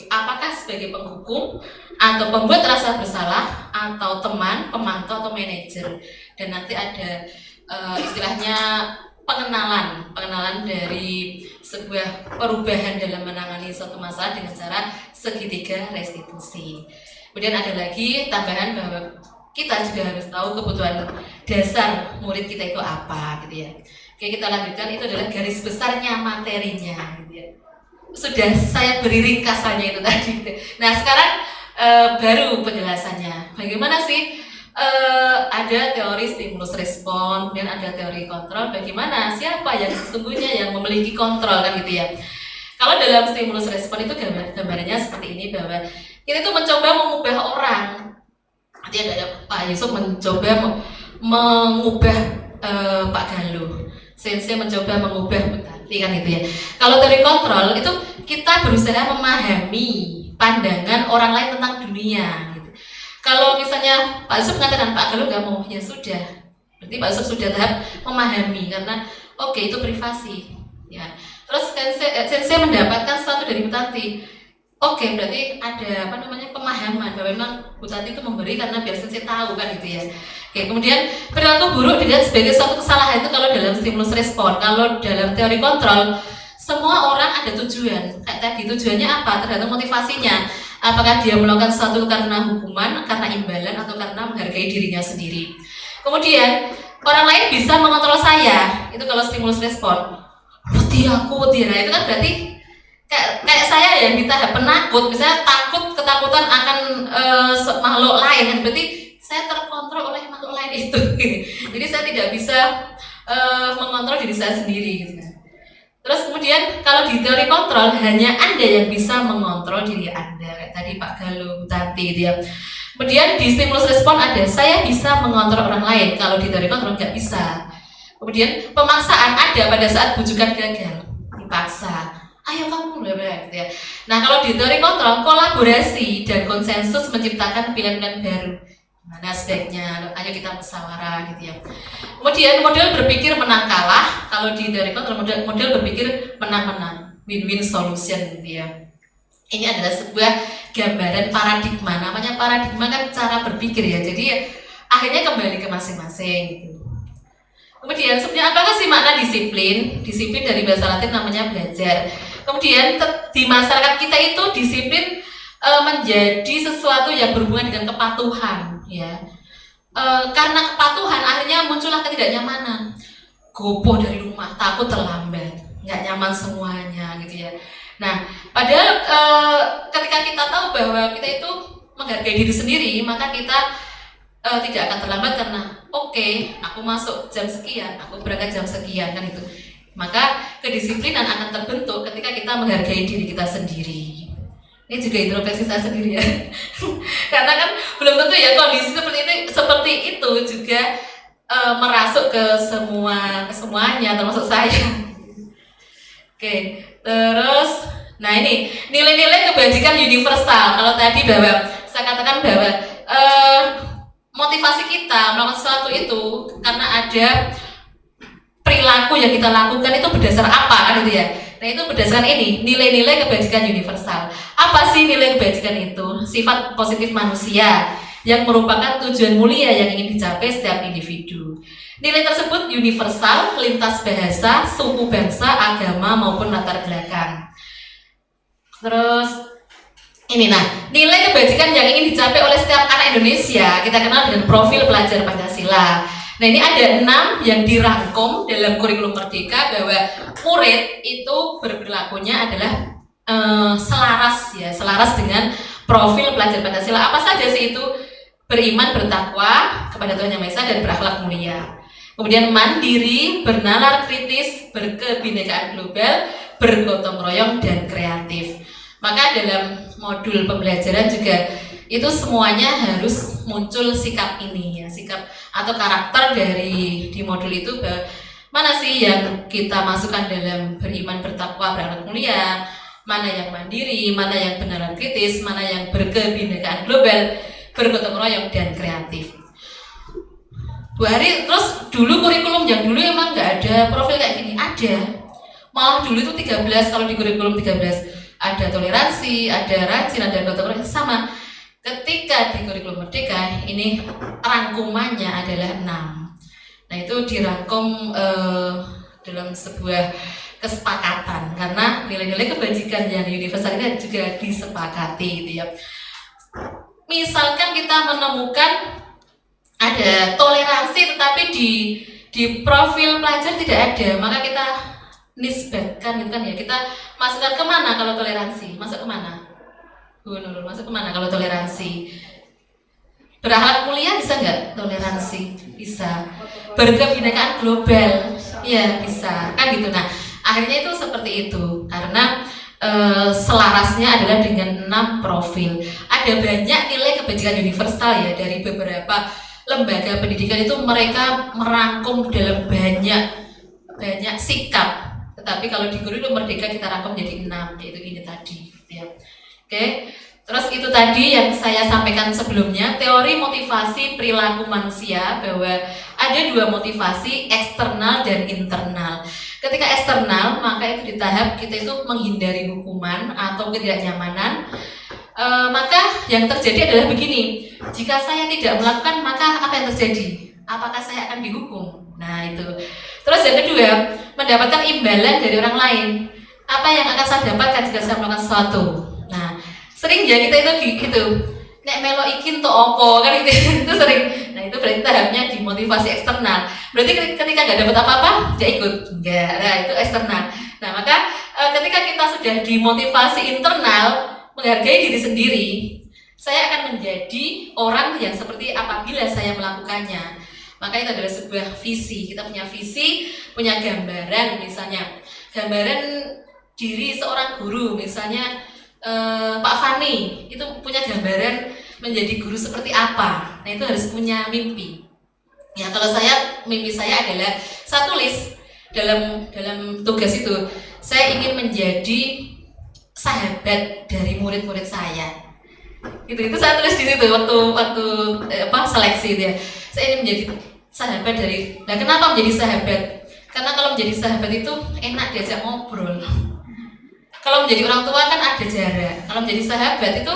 apakah sebagai penghukum atau pembuat rasa bersalah atau teman, pemantau atau manajer. Dan nanti ada istilahnya pengenalan dari sebuah perubahan dalam menangani suatu masalah dengan cara segitiga restitusi. Kemudian ada lagi tambahan bahwa kita juga harus tahu kebutuhan dasar murid kita itu apa gitu ya. Oke, kita lanjutkan, itu adalah garis besarnya materinya gitu ya. Sudah saya beri ringkasannya itu tadi. Nah sekarang baru penjelasannya. Bagaimana sih ada teori stimulus respon dan ada teori kontrol. Bagaimana siapa yang sesungguhnya yang memiliki kontrol kan gitu ya. Kalau dalam stimulus respon itu gambarannya seperti ini, bahwa kita itu mencoba mengubah orang. Nanti ada Pak Yusuf mencoba mengubah Pak Galuh. Sensei mencoba mengubah Butati kan gitu ya. Kalau teori kontrol itu kita berusaha memahami pandangan orang lain tentang dunia gitu. Kalau misalnya Pak Yusuf mengatakan Pak Galuh nggak mau, ya sudah. Berarti Pak Yusuf sudah tahap memahami karena oke, itu privasi ya. Terus sensei mendapatkan sesuatu dari Butati. Oke, berarti ada pemahaman bahwa memang Butati itu memberi karena biar sensei tahu kan gitu ya. Oke, kemudian perilaku buruk dilihat sebagai suatu kesalahan itu kalau dalam stimulus respon. Kalau dalam teori kontrol, semua orang ada tujuan. Kayak tadi tujuannya apa? Tergantung motivasinya. Apakah dia melakukan sesuatu karena hukuman, karena imbalan, atau karena menghargai dirinya sendiri. Kemudian orang lain bisa mengontrol saya. Itu kalau stimulus respon. Wedi, nah itu kan berarti kayak saya yang di tahap penakut, misalnya ketakutan akan makhluk lain kan, berarti saya terkontrol oleh makhluk lain itu. Jadi saya tidak bisa mengontrol diri saya sendiri gitu. Terus kemudian kalau di teori kontrol hanya Anda yang bisa mengontrol diri Anda, kayak tadi Pak Galuh, Butati gitu ya. Kemudian di stimulus respon ada saya bisa mengontrol orang lain, kalau di teori kontrol nggak bisa. Kemudian pemaksaan ada pada saat bujukan gagal, dipaksa. Ayo kamu gitu ya. Nah kalau di teori kontrol kolaborasi dan konsensus menciptakan pilihan-pilihan baru. Mana sebaiknya, ayo kita musyawarah gitu ya. Kemudian model berpikir menang kalah, kalau di teori kontrol model berpikir menang-menang, win-win solution gitu ya. Ini adalah sebuah gambaran paradigma, namanya paradigma kan cara berpikir ya, jadi ya, akhirnya kembali ke masing-masing gitu. Kemudian sebenarnya apakah sih makna disiplin? Disiplin dari bahasa Latin namanya belajar. Kemudian di masyarakat kita itu disiplin menjadi sesuatu yang berhubungan dengan kepatuhan ya. Karena kepatuhan akhirnya muncullah ketidaknyamanan. Gopoh dari rumah, takut terlambat, nggak nyaman semuanya gitu ya. Nah, padahal ketika kita tahu bahwa kita itu menghargai diri sendiri, maka kita tidak akan terlambat karena oke, aku masuk jam sekian, aku berangkat jam sekian kan itu. Maka kedisiplinan akan terbentuk ketika kita menghargai diri kita sendiri. Ini juga introspeksi saya sendiri ya. Karena kan belum tentu ya kondisi seperti itu juga merasuk ke semuanya termasuk saya. Oke, terus nah ini nilai-nilai kebajikan universal. Kalau tadi bahwa saya katakan bahwa motivasi kita melakukan sesuatu itu karena ada perilaku yang kita lakukan itu berdasar apa kan itu ya. Nah itu berdasarkan ini nilai-nilai kebajikan universal. Apa sih nilai kebajikan itu? Sifat positif manusia yang merupakan tujuan mulia yang ingin dicapai setiap individu. Nilai tersebut universal, lintas bahasa, suku, bangsa, agama maupun latar belakang. Terus ini nilai kebajikan yang ingin dicapai oleh setiap anak Indonesia kita kenal dengan profil pelajar Pancasila. Nah ini ada 6 yang dirangkum dalam kurikulum Merdeka bahwa murid itu berperilakunya adalah selaras dengan profil pelajar Pancasila. Apa saja sih itu? Beriman, bertakwa kepada Tuhan Yang Maha Esa dan berakhlak mulia. Kemudian mandiri, bernalar kritis, berkebinekaan global, bergotong royong, dan kreatif. Maka dalam modul pembelajaran juga itu semuanya harus muncul sikap ini ya, sikap atau karakter dari di modul itu mana sih yang kita masukkan dalam beriman, bertakwa, berakhlak mulia, mana yang mandiri, mana yang benaran kritis, mana yang berkebinekaan global, bergotong royong, dan kreatif. Bu Ari, terus dulu kurikulum yang dulu emang nggak ada profil kayak gini? Ada. Malah dulu itu 13, kalau di kurikulum 13 ada toleransi, ada rajin, ada gotong royong, sama. Ketika di kurikulum Merdeka ini rangkumannya adalah 6. Nah itu dirangkum dalam sebuah kesepakatan karena nilai-nilai kebajikan yang universal ini juga disepakati gitu ya. Misalkan kita menemukan ada toleransi tetapi di profil pelajar tidak ada, maka kita nisbatkan gitu kan ya, kita masukkan kemana kalau toleransi? Masuk kemana? Nurul, masuk kemana kalau toleransi? Berakhlak mulia bisa nggak? Toleransi bisa. Berkebinekaan global, ya bisa kan gitu. Nah akhirnya itu seperti itu karena selarasnya adalah dengan 6 profil. Ada banyak nilai kebajikan universal ya dari beberapa lembaga pendidikan itu mereka merangkum dalam banyak sikap. Tetapi kalau di kurikulum Merdeka kita rangkum menjadi 6, yaitu ini tadi ya. Oke. Terus itu tadi yang saya sampaikan sebelumnya, teori motivasi perilaku manusia, bahwa ada 2 motivasi, eksternal dan internal. Ketika eksternal, maka itu di tahap kita itu menghindari hukuman atau ketidaknyamanan. Maka yang terjadi adalah begini, jika saya tidak melakukan maka apa yang terjadi? Apakah saya akan dihukum? Nah itu. Terus yang kedua, mendapatkan imbalan dari orang lain. Apa yang akan saya dapatkan jika saya melakukan sesuatu? Nah sering ya kita itu gitu, nek melo ikin to opo kan gitu. Itu sering. Nah itu berarti tahapnya dimotivasi eksternal. Berarti ketika nggak dapat apa-apa, ya ikut enggak. Nah itu eksternal. Nah maka ketika kita sudah dimotivasi internal, menghargai diri sendiri, saya akan menjadi orang yang seperti apabila saya melakukannya. Maka itu adalah sebuah visi. Kita punya visi, punya gambaran, misalnya gambaran diri seorang guru, misalnya Pak Fani itu punya gambaran menjadi guru seperti apa. Nah itu harus punya mimpi. Ya kalau saya, mimpi saya adalah saya tulis dalam tugas itu, saya ingin menjadi sahabat dari murid-murid saya. Itu saya tulis di situ waktu seleksi itu ya. Saya ingin menjadi sahabat dari. Nah kenapa menjadi sahabat? Karena kalau menjadi sahabat itu enak diajak ngobrol. Kalau menjadi orang tua kan ada jarak. Kalau menjadi sahabat itu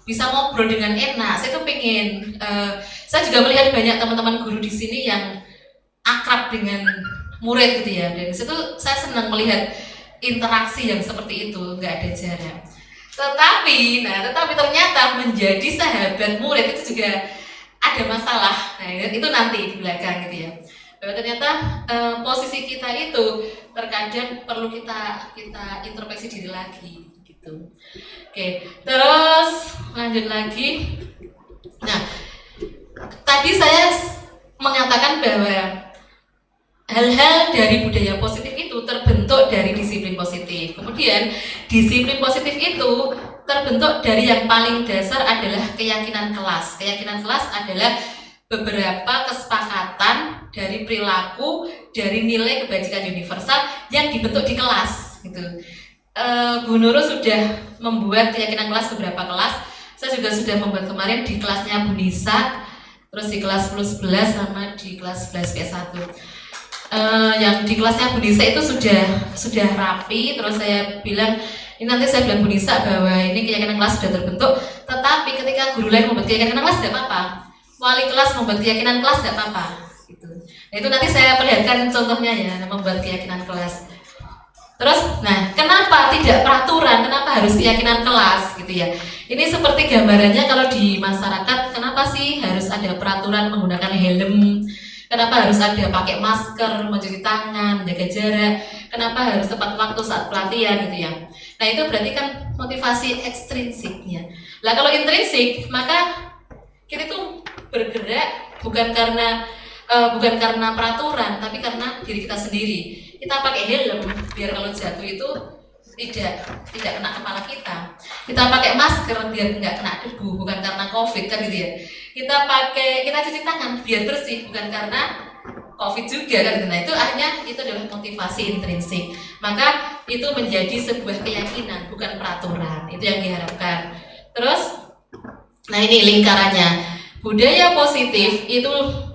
bisa ngobrol dengan enak. Saya tuh pengen. Saya juga melihat banyak teman-teman guru di sini yang akrab dengan murid gitu ya. Dan situ saya senang melihat interaksi yang seperti itu, nggak ada jarak. Tetapi ternyata menjadi sahabat murid itu juga ada masalah. Nah itu nanti di belakang gitu ya. Bahwa ternyata posisi kita itu terkadang perlu kita introspeksi diri lagi gitu. Oke, terus lanjut lagi. Nah, tadi saya mengatakan bahwa hal-hal dari budaya positif itu terbentuk dari disiplin positif. Kemudian disiplin positif itu terbentuk dari yang paling dasar adalah keyakinan kelas. Keyakinan kelas adalah beberapa kesepakatan dari perilaku, dari nilai kebajikan universal yang dibentuk di kelas gitu. Bu Nurul sudah membuat keyakinan kelas beberapa kelas. Saya juga sudah membuat kemarin di kelasnya Bu Nisa, terus di kelas 10-11 sama di kelas 11 PS1. Yang di kelasnya Bu Nisa itu sudah rapi. Terus saya bilang, ini nanti saya bilang Bu Nisa bahwa ini keyakinan kelas sudah terbentuk. Tetapi ketika guru lain membuat keyakinan kelas tidak apa-apa, wali kelas membuat keyakinan kelas tidak apa-apa gitu. Nah itu nanti saya perlihatkan contohnya ya, membuat keyakinan kelas. Terus, nah kenapa tidak peraturan, kenapa harus keyakinan kelas gitu ya. Ini seperti gambarannya kalau di masyarakat, kenapa sih harus ada peraturan menggunakan helm, kenapa harus ada pakai masker, mencuci tangan, menjaga jarak, kenapa harus tepat waktu saat pelatihan gitu ya. Nah itu berarti kan motivasi ekstrinsiknya. Lah kalau intrinsik, maka kita tuh bergerak bukan karena bukan karena peraturan, tapi karena diri kita sendiri. Kita pakai helm biar kalau jatuh itu tidak kena kepala kita. Kita pakai masker biar nggak kena debu, bukan karena COVID kan gitu ya. Kita cuci tangan biar bersih, bukan karena COVID juga kan gitu. Nah itu akhirnya itu adalah motivasi intrinsik. Maka itu menjadi sebuah keyakinan, bukan peraturan. Itu yang diharapkan. Terus, nah ini lingkarannya. Budaya positif itu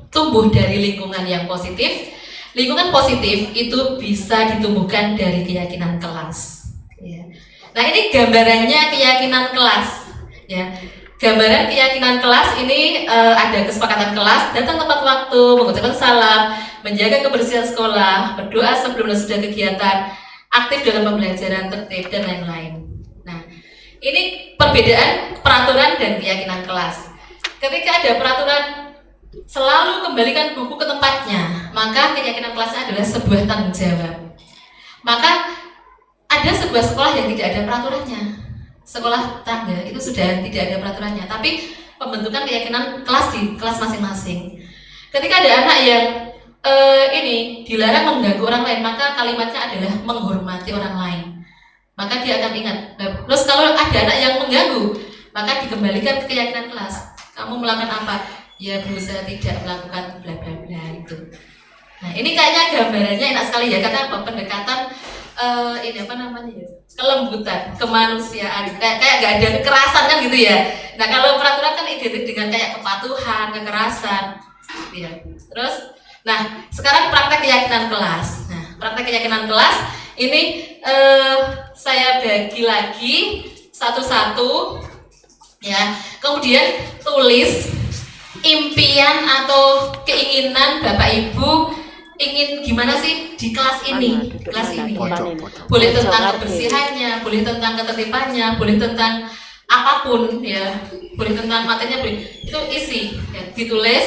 tumbuh dari lingkungan yang positif. Lingkungan positif itu bisa ditumbuhkan dari keyakinan kelas. Ya. Nah ini gambarannya keyakinan kelas. Ya. Gambaran keyakinan kelas ini ada kesepakatan kelas, datang tepat waktu, mengucapkan salam, menjaga kebersihan sekolah, berdoa sebelum dan sesudah kegiatan, aktif dalam pembelajaran, tertib, dan lain-lain. Nah ini perbedaan peraturan dan keyakinan kelas. Ketika ada peraturan selalu kembalikan buku ke tempatnya, maka keyakinan kelasnya adalah sebuah tanggung jawab. Maka ada sebuah sekolah yang tidak ada peraturannya, sekolah tangga itu sudah tidak ada peraturannya, tapi pembentukan keyakinan kelas di kelas masing-masing. Ketika ada anak yang ini dilarang mengganggu orang lain, maka kalimatnya adalah menghormati orang lain. Maka dia akan ingat. Terus kalau ada anak yang mengganggu, maka dikembalikan ke keyakinan kelas. Kamu melakukan apa? Ya berusaha tidak melakukan bla bla bla itu. Nah ini kayaknya gambarannya enak sekali ya, karena apa? Pendekatan ini apa namanya ya? Kelembutan, kemanusiaan. Kayak gak ada kekerasan kan gitu ya. Nah kalau peraturan kan identik dengan kayak kepatuhan, kekerasan. Ya. Terus, nah sekarang praktek keyakinan kelas. Nah praktek keyakinan kelas ini saya bagi lagi satu-satu. Ya. Kemudian tulis impian atau keinginan Bapak Ibu ingin gimana sih di kelas ini, boleh tentang kebersihannya, boleh tentang ketertibannya, boleh tentang apapun ya, boleh tentang materinya, boleh itu isi ya, ditulis,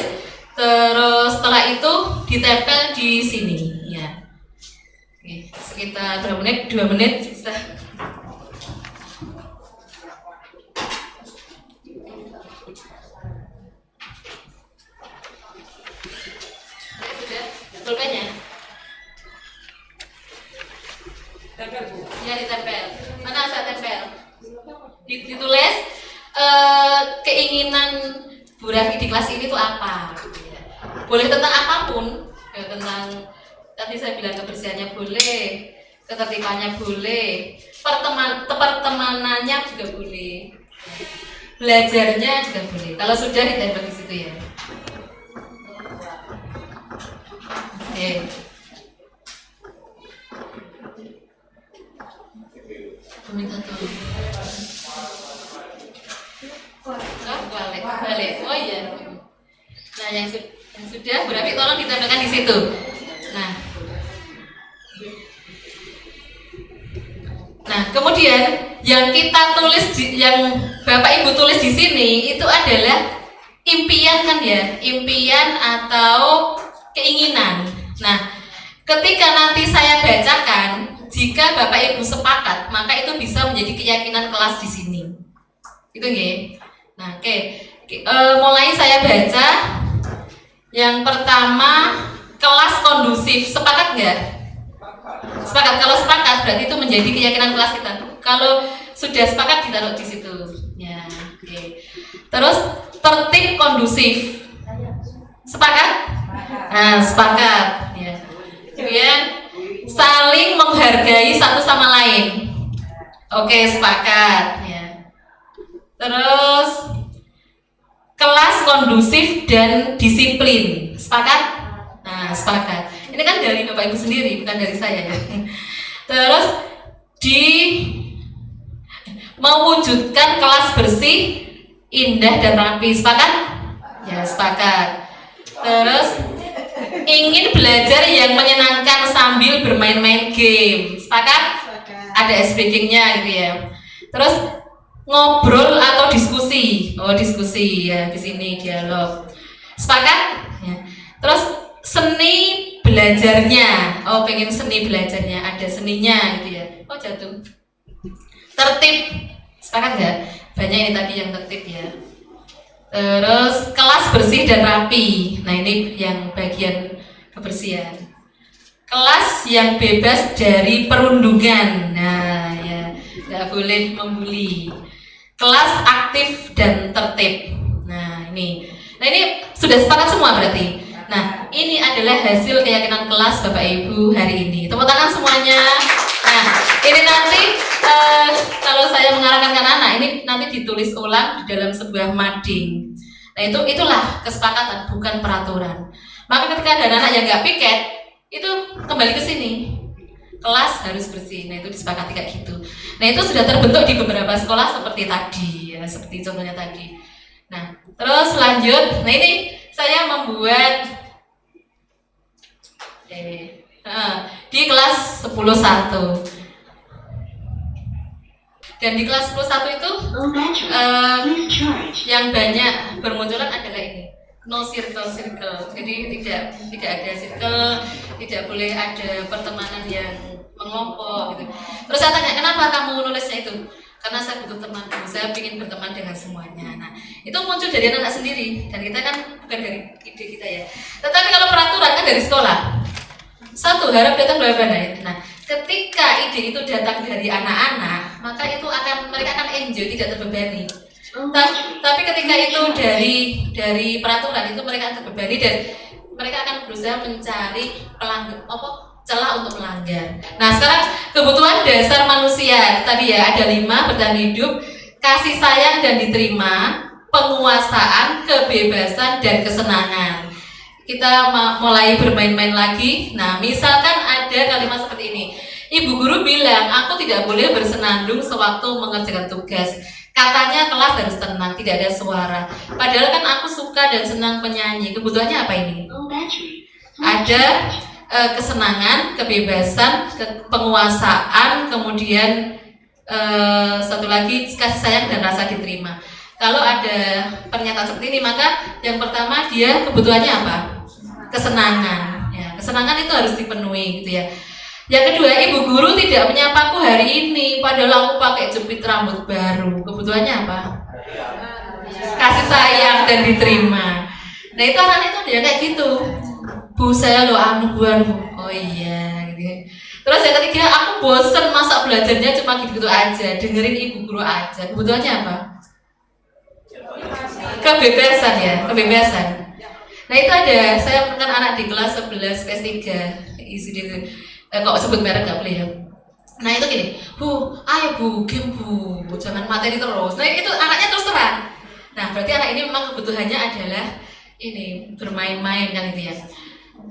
terus setelah itu ditempel di sini ya. Oke, sekitar berapa menit? 2 menit bisa. Pulpennya? Tempel Bu. Ya ditempel. Mana saya tempel? Ditulis keinginan Bu Rafi di kelas ini tuh apa? Boleh tentang apapun, ya, tentang tadi saya bilang kebersihannya boleh, ketertibannya boleh, pertemanannya juga boleh, belajarnya juga boleh. Kalau sudah ditempel di situ ya. Oke. Minta tolong. Balik. Oh iya. Nah, yang sudah berarti tolong ditempelkan di situ. Nah, kemudian yang kita tulis yang Bapak Ibu tulis di sini itu adalah impian kan ya, impian atau keinginan. Nah, ketika nanti saya bacakan, jika Bapak Ibu sepakat, maka itu bisa menjadi keyakinan kelas di sini. Itu nggih. Nah, oke. Mulai saya baca. Yang pertama, kelas kondusif. Sepakat nggak? Sepakat. Kalau sepakat berarti itu menjadi keyakinan kelas kita. Kalau sudah sepakat ditaruh di situ. Ya, oke. Terus tertib kondusif. Sepakat? Nah, sepakat. Ya. Kemudian saling menghargai satu sama lain. Oke, sepakat. Ya. Terus kelas kondusif dan disiplin. Sepakat? Nah, sepakat. Ini kan dari Bapak Ibu sendiri, bukan dari saya ya. Terus mewujudkan kelas bersih, indah dan rapi. Sepakat? Ya, sepakat. Terus ingin belajar yang menyenangkan sambil bermain-main game. Sepakat? Ada speakingnya gitu ya. Terus ngobrol atau diskusi. Oh, diskusi ya, di sini dialog. Sepakat? Ya. Terus seni belajarnya. Oh, pengen seni belajarnya, ada seninya gitu ya. Oh, jatuh. Tertib. Sepakat nggak? Banyak ini tadi yang tertib ya. Terus kelas bersih dan rapi. Nah ini yang bagian kebersihan. Kelas yang bebas dari perundungan. Nah ya, nggak boleh membuli. Kelas aktif dan tertib. Nah ini sudah sepakat semua berarti. Nah ini adalah hasil keyakinan kelas Bapak Ibu hari ini. Tepuk tangan semuanya. Nah ini nanti kalau saya mengarahkan ke anak-anak ini nanti ditulis ulang di dalam sebuah mading. Nah itulah kesepakatan, bukan peraturan. Maka ketika ada anak yang nggak piket, itu kembali ke sini. Kelas harus bersih. Nah itu disepakati kayak gitu. Nah itu sudah terbentuk di beberapa sekolah seperti tadi, ya seperti contohnya tadi. Nah terus lanjut. Nah ini saya membuat di kelas 10.1. Dan di kelas 10.1 itu yang banyak bermunculan adalah ini, no circle. Jadi tidak ada circle, tidak boleh ada pertemanan yang mengelompok gitu. Terus saya tanya, kenapa kamu nulisnya itu? Karena saya butuh teman, saya ingin berteman dengan semuanya. Nah itu muncul dari anak-anak sendiri, dan kita kan bukan dari ide kita ya. Tetapi kalau peraturan kan dari sekolah. Satu, harap datang benar-benar. Nah ketika ide itu datang dari anak-anak, maka itu mereka akan enjoy, tidak terbebani. Tapi ketika itu dari peraturan itu mereka akan terbebani dan mereka akan berusaha mencari celah untuk melanggar. Nah sekarang kebutuhan dasar manusia tadi ya ada 5: bertahan hidup, kasih sayang dan diterima, penguasaan, kebebasan dan kesenangan. Kita mulai bermain-main lagi. Nah misalkan ada kalimat seperti ini, ibu guru bilang aku tidak boleh bersenandung sewaktu mengerjakan tugas. Katanya kelas harus tenang, tidak ada suara. Padahal kan aku suka dan senang menyanyi. Kebutuhannya apa ini? Ada kesenangan, kebebasan, penguasaan, kemudian satu lagi kasih sayang dan rasa diterima. Kalau ada pernyataan seperti ini, maka yang pertama dia kebutuhannya apa? Kesenangan. Ya, kesenangan itu harus dipenuhi gitu ya. Yang kedua, ibu guru tidak menyapaku hari ini, padahal aku pakai jepit rambut baru. Kebutuhannya apa? Kasih sayang dan diterima. Nah itu anak-anak itu dia kayak gitu. Bu saya lo anu. Oh iya gitu ya. Terus yang ketiga, aku bosen masa belajarnya cuma gitu-gitu aja, dengerin ibu guru aja. Kebutuhannya apa? Kebebasan ya, kebebasan. Nah itu ada, saya pernah anak di kelas 11 PS3 isi itu. Kok sebut merek nggak boleh ya. Nah itu gini, bu, ayo bu, game bu, jangan materi terus. Nah itu anaknya terus terang. Nah berarti anak ini memang kebutuhannya adalah ini bermain-main kan itu ya.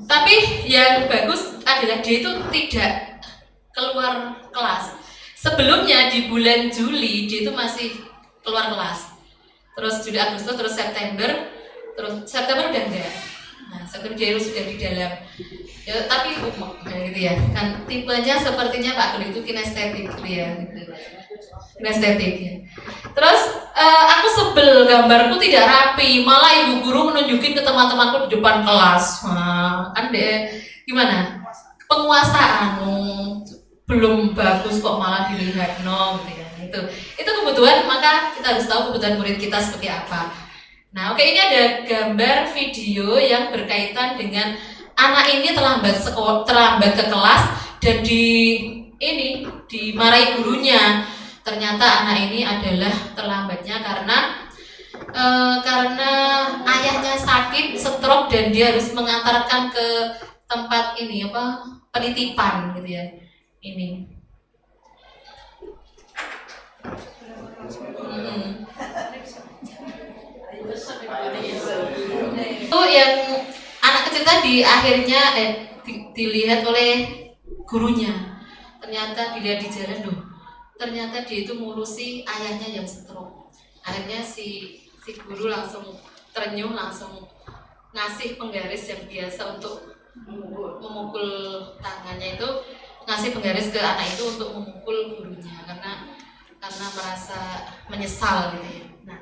Tapi yang bagus adalah dia itu tidak keluar kelas. Sebelumnya di bulan Juli dia itu masih keluar kelas. Terus Juli, Agustus, terus September udah enggak. Nah September dia sudah di dalam. Ya, tapi gitu ya kan tipenya sepertinya Pak Guru itu kinestetik gitu ya gitu. Kinestetik ya. Terus aku sebel gambarku tidak rapi, malah ibu guru menunjukin ke teman-temanku di depan kelas. Nah, gimana? Penguasaan belum bagus kok malah dilihat gitu ya. Itu kebutuhan, maka kita harus tahu kebutuhan murid kita seperti apa. Nah, oke, ini ada gambar video yang berkaitan dengan anak ini terlambat ke kelas dan dimarahi gurunya. Ternyata anak ini adalah terlambatnya karena ayahnya sakit stroke dan dia harus mengantarkan ke tempat penitipan gitu ya. Ini. Itu yang anak kecil tadi akhirnya dilihat oleh gurunya. Ternyata dilihat di jalan loh. Ternyata dia itu ngurusi ayahnya yang stroke. Akhirnya si guru langsung terenyuh, langsung ngasih penggaris yang biasa untuk memukul tangannya itu, ngasih penggaris ke anak itu untuk memukul gurunya karena merasa menyesal gitu ya. Nah,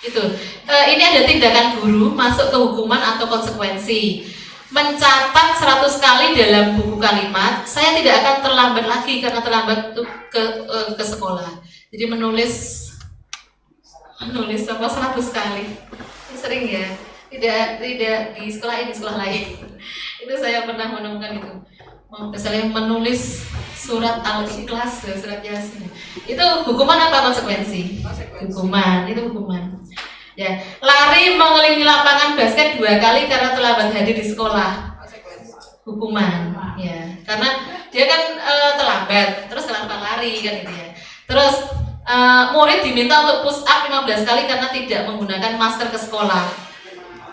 itu. Ini ada tindakan guru masuk ke hukuman atau konsekuensi. Mencatat 100 kali dalam buku kalimat, saya tidak akan terlambat lagi karena terlambat ke sekolah. Jadi menulis 100 kali. Sering ya, tidak di sekolah ini, di sekolah lain. Itu saya pernah menemukan itu. Misalnya menulis surat al-ikhlas, surat yasin. Itu hukuman apa konsekuensi? Hukuman, itu hukuman. Ya, lari mengelilingi lapangan basket 2 kali karena terlambat hadir di sekolah. Hukuman, ya. Karena dia kan terlambat, terus kenapa lari kan gitu ya. Terus murid diminta untuk push up 15 kali karena tidak menggunakan masker ke sekolah.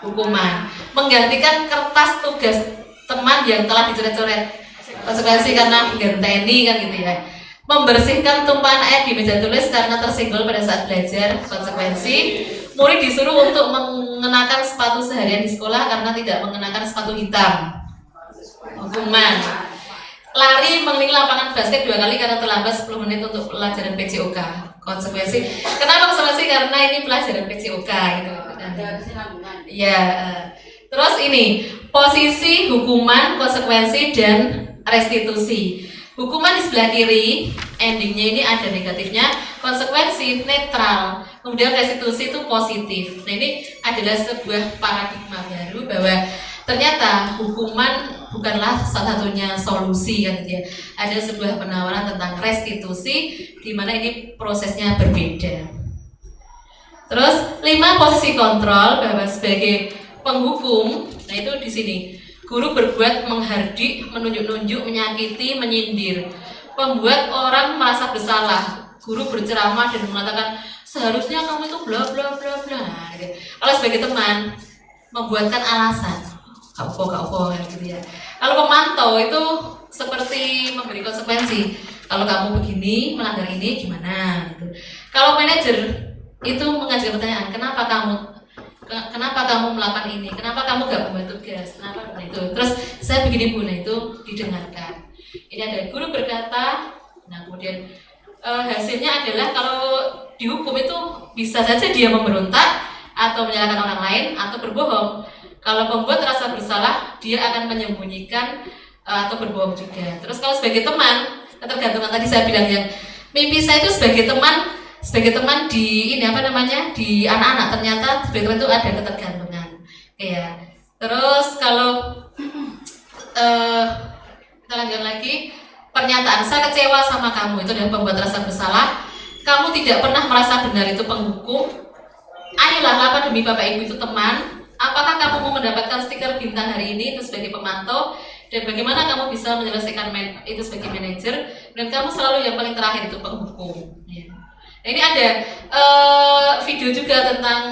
Hukuman. Menggantikan kertas tugas teman yang telah dicoret-coret. Konsekuensi karena ganteni kan gitu ya. Membersihkan tumpahan air di meja tulis karena tersenggol pada saat belajar. Konsekuensi murid disuruh untuk mengenakan sepatu seharian di sekolah karena tidak mengenakan sepatu hitam. Hukuman. Lari mengelilingi lapangan basket 2 kali karena terlambat 10 menit untuk pelajaran PJOK. Konsekuensi. Kenapa konsekuensi? Karena ini pelajaran PJOK gitu. Ya. Terus ini posisi hukuman, konsekuensi dan restitusi. Hukuman di sebelah kiri, endingnya ini ada negatifnya, konsekuensi netral, kemudian restitusi itu positif. Nah ini adalah sebuah paradigma baru bahwa ternyata hukuman bukanlah salah satunya solusi kan gitu ya. Ada sebuah penawaran tentang restitusi di mana ini prosesnya berbeda. Terus 5 posisi kontrol bahwa sebagai penghukum, nah itu di sini. Guru berbuat menghardik, menunjuk-nunjuk, menyakiti, menyindir, membuat orang merasa bersalah. Guru berceramah dan mengatakan seharusnya kamu itu bla bla bla bla. Gitu. Kalau sebagai teman membuatkan alasan, gak apa gitu ya. Kalau pemantau itu seperti memberi konsekuensi. Kalau kamu begini melanggar ini gimana? Gitu. Kalau manajer itu mengajukan pertanyaan, kenapa kamu melakukan ini? Kenapa kamu gak membuat tugas? Kenapa? Nah itu. Terus saya begini Bu, nah itu didengarkan. Ini ada guru berkata, nah kemudian hasilnya adalah kalau dihukum itu bisa saja dia memberontak atau menyalahkan orang lain atau berbohong. Kalau pembuat rasa bersalah, dia akan menyembunyikan atau berbohong juga. Terus kalau sebagai teman, ketergantungan tadi saya bilang yang mimpi saya itu sebagai teman di ini apa namanya di anak-anak, ternyata sebagai teman itu ada ketergantungan ya. Terus kalau kita lanjut lagi, pernyataan saya kecewa sama kamu itu adalah pembuat rasa bersalah. Kamu tidak pernah merasa benar itu penghukum. Ayolah lawan demi bapak ibu itu teman. Apakah kamu mau mendapatkan stiker bintang hari ini itu sebagai pemantau, dan bagaimana kamu bisa menyelesaikan itu sebagai manajer, dan kamu selalu yang paling terakhir itu penghukum ya. Nah, ini ada video juga tentang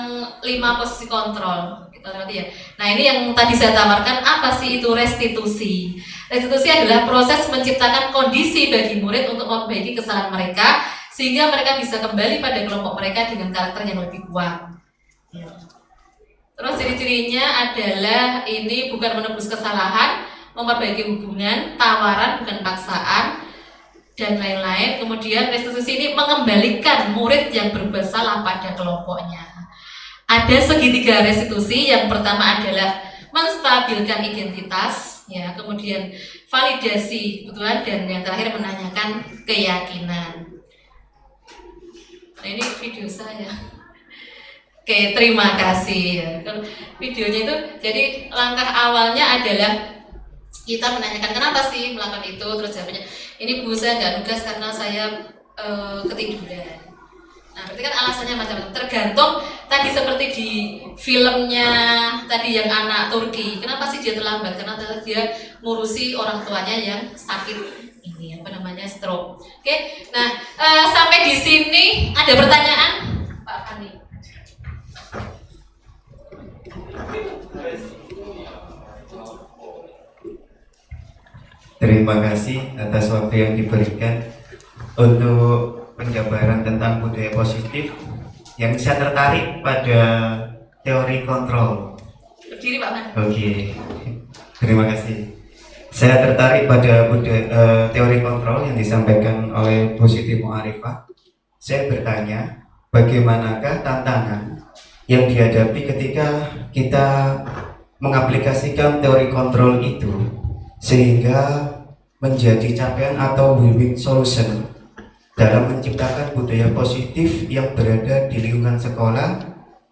5 posisi kontrol kita lihat ya. Nah ini yang tadi saya tawarkan, apa sih itu restitusi? Restitusi adalah proses menciptakan kondisi bagi murid untuk memperbaiki kesalahan mereka sehingga mereka bisa kembali pada kelompok mereka dengan karakter yang lebih kuat ya. Terus ciri-cirinya adalah ini bukan menebus kesalahan, memperbaiki hubungan, tawaran bukan paksaan, dan lain-lain. Kemudian restitusi ini mengembalikan murid yang berbuat salah pada kelompoknya. Ada segitiga restitusi. Yang pertama adalah menstabilkan identitas, ya, kemudian validasi kebutuhan, dan yang terakhir menanyakan keyakinan. Nah, ini video saya. Oke, terima kasih. Videonya itu, jadi langkah awalnya adalah kita menanyakan kenapa sih melakukan itu, terus jawabnya ini Bu saya nggak nugas karena saya ketiduran. Nah berarti kan alasannya macam-macam, tergantung tadi seperti di filmnya tadi yang anak Turki, kenapa sih dia terlambat? Karena dia ngurusi orang tuanya yang sakit ini apa namanya stroke. Oke, nah sampai di sini ada pertanyaan Pak Fani? Terima kasih atas waktu yang diberikan untuk penjabaran tentang budaya positif. Yang saya tertarik pada teori kontrol. Berdiri Pak Man. Oke, terima kasih. Saya tertarik pada teori kontrol yang disampaikan oleh Bu Siti Mu'arifah. Saya bertanya, bagaimanakah tantangan yang dihadapi ketika kita mengaplikasikan teori kontrol itu sehingga menjadi capaian atau win-win solution dalam menciptakan budaya positif yang berada di lingkungan sekolah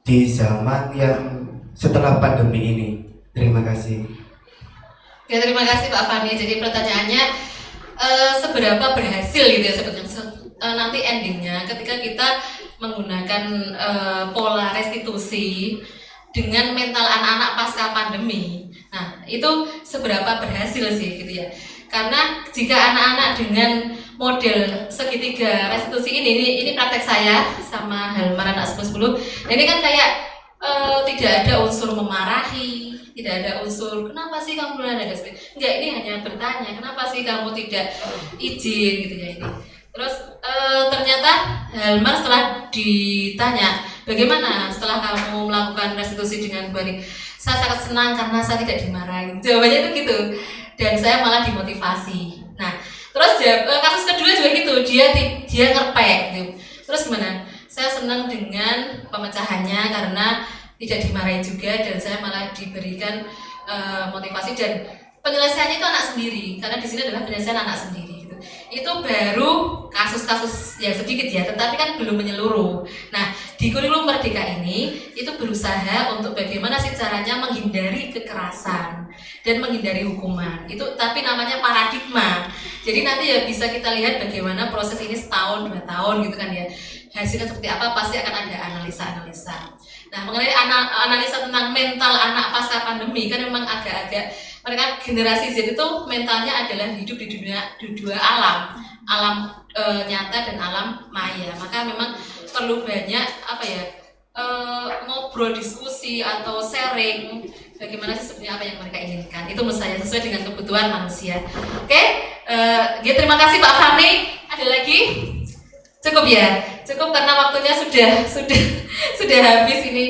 di zaman yang setelah pandemi ini? Terima kasih. Ya, terima kasih Pak Fani. Jadi pertanyaannya seberapa berhasil gitu ya sebetulnya nanti endingnya ketika kita menggunakan pola restitusi dengan mental anak-anak pasca pandemi. Nah, itu seberapa berhasil sih gitu ya. Karena jika anak-anak dengan model segitiga restitusi ini praktek saya sama Helmar anak 10-10. Nah, ini kan kayak tidak ada unsur memarahi, tidak ada unsur kenapa sih kamu belum ada seperti enggak, ini hanya bertanya kenapa sih kamu tidak izin gitu ya ini. Terus ternyata Helmar setelah ditanya bagaimana setelah kamu melakukan restitusi dengan baik, saya sangat senang karena saya tidak dimarahi. Jawabannya itu gitu, dan saya malah dimotivasi. Nah, terus kasus kedua juga gitu, dia ngerpek gitu. Terus gimana? Saya senang dengan pemecahannya karena tidak dimarahi juga, dan saya malah diberikan motivasi, dan penyelesaiannya itu anak sendiri karena di sini adalah penyelesaian anak sendiri. Itu baru kasus-kasus yang sedikit ya, tetapi kan belum menyeluruh. Nah, di kurikulum Merdeka ini itu berusaha untuk bagaimana sih caranya menghindari kekerasan dan menghindari hukuman. Itu tapi namanya paradigma. Jadi nanti ya bisa kita lihat bagaimana proses ini setahun 2 tahun gitu kan ya. Hasilnya seperti apa pasti akan ada analisa-analisa. Nah, mengenai analisa tentang mental anak pasca pandemi kan memang agak-agak mereka generasi Z itu mentalnya adalah hidup di dua alam nyata dan alam maya. Maka memang perlu banyak ngobrol, diskusi atau sharing bagaimana sih sebenarnya apa yang mereka inginkan. Itu menurut saya sesuai dengan kebutuhan manusia. Oke, terima kasih Pak Fani. Ada lagi? Cukup ya, cukup karena waktunya sudah habis ini.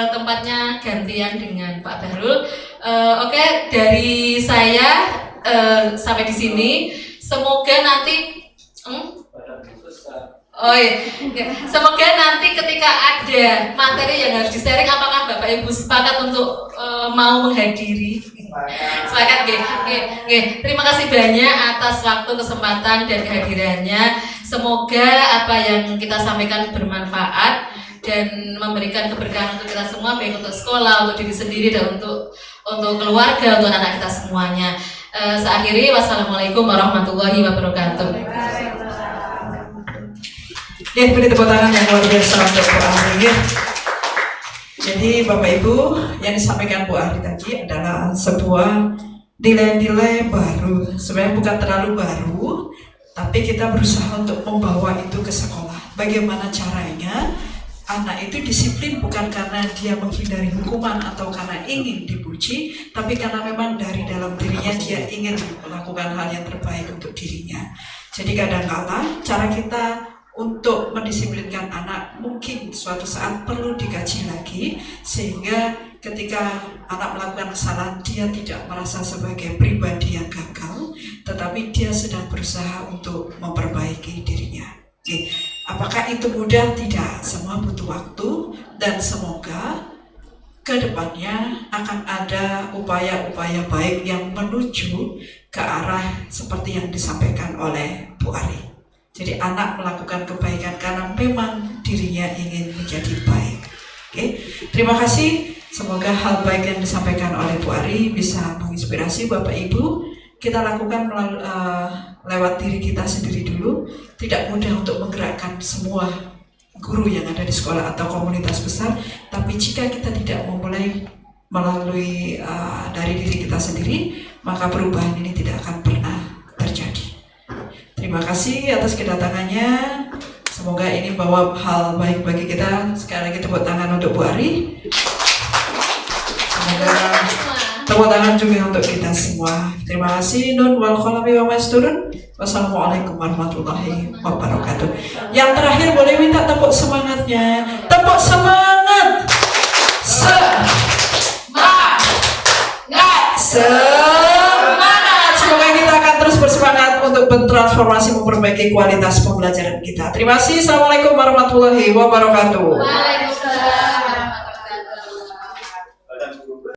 Tempatnya gantian dengan Pak Bahrul. Oke, dari saya sampai di sini. Semoga nanti semoga nanti ketika ada materi yang harus di-sharing, apakah Bapak Ibu sepakat untuk mau menghadiri? Sepakat, nggih. Terima kasih banyak atas waktu, kesempatan dan kehadirannya. Semoga apa yang kita sampaikan bermanfaat dan memberikan keberkahan untuk kita semua, baik untuk sekolah, untuk diri sendiri, dan untuk keluarga, untuk anak kita semuanya. Seakhiri, wassalamualaikum warahmatullahi wabarakatuh. Ya, beri tepuk tangan yang luar biasa untuk Bu Ari. Jadi Bapak Ibu, yang disampaikan Bu Ari tadi adalah sebuah nilai-nilai baru. Sebenarnya bukan terlalu baru, tapi kita berusaha untuk membawa itu ke sekolah. Bagaimana caranya anak itu disiplin bukan karena dia menghindari hukuman atau karena ingin dipuji, tapi karena memang dari dalam dirinya dia ingin melakukan hal yang terbaik untuk dirinya. Jadi kadang-kala cara kita untuk mendisiplinkan anak mungkin suatu saat perlu dikaji lagi, sehingga ketika anak melakukan kesalahan dia tidak merasa sebagai pribadi yang gagal, tetapi dia sedang berusaha untuk memperbaiki dirinya. Oke. Apakah itu mudah? Tidak, semua butuh waktu, dan semoga ke depannya akan ada upaya-upaya baik yang menuju ke arah seperti yang disampaikan oleh Bu Ari. Jadi anak melakukan kebaikan karena memang dirinya ingin menjadi baik. Oke, terima kasih. Semoga hal baik yang disampaikan oleh Bu Ari bisa menginspirasi Bapak Ibu. Kita lakukan lewat diri kita sendiri dulu. Tidak mudah untuk menggerakkan semua guru yang ada di sekolah atau komunitas besar, tapi jika kita tidak memulai melalui dari diri kita sendiri, maka perubahan ini tidak akan pernah terjadi. Terima kasih atas kedatangannya. Semoga ini bawa hal baik bagi kita. Sekali lagi tepuk tangan untuk Bu Ari. Semoga tepuk tangan juga untuk kita semua. Terima kasih. Nun wal qalami wa masturun. Wassalamualaikum warahmatullahi wabarakatuh. Yang terakhir boleh minta tepuk semangatnya. Tepuk semangat. Semangat. Semoga kita akan terus bersemangat untuk bertransformasi, memperbaiki kualitas pembelajaran kita. Terima kasih. Assalamualaikum warahmatullahi wabarakatuh. Waalaikumsalam.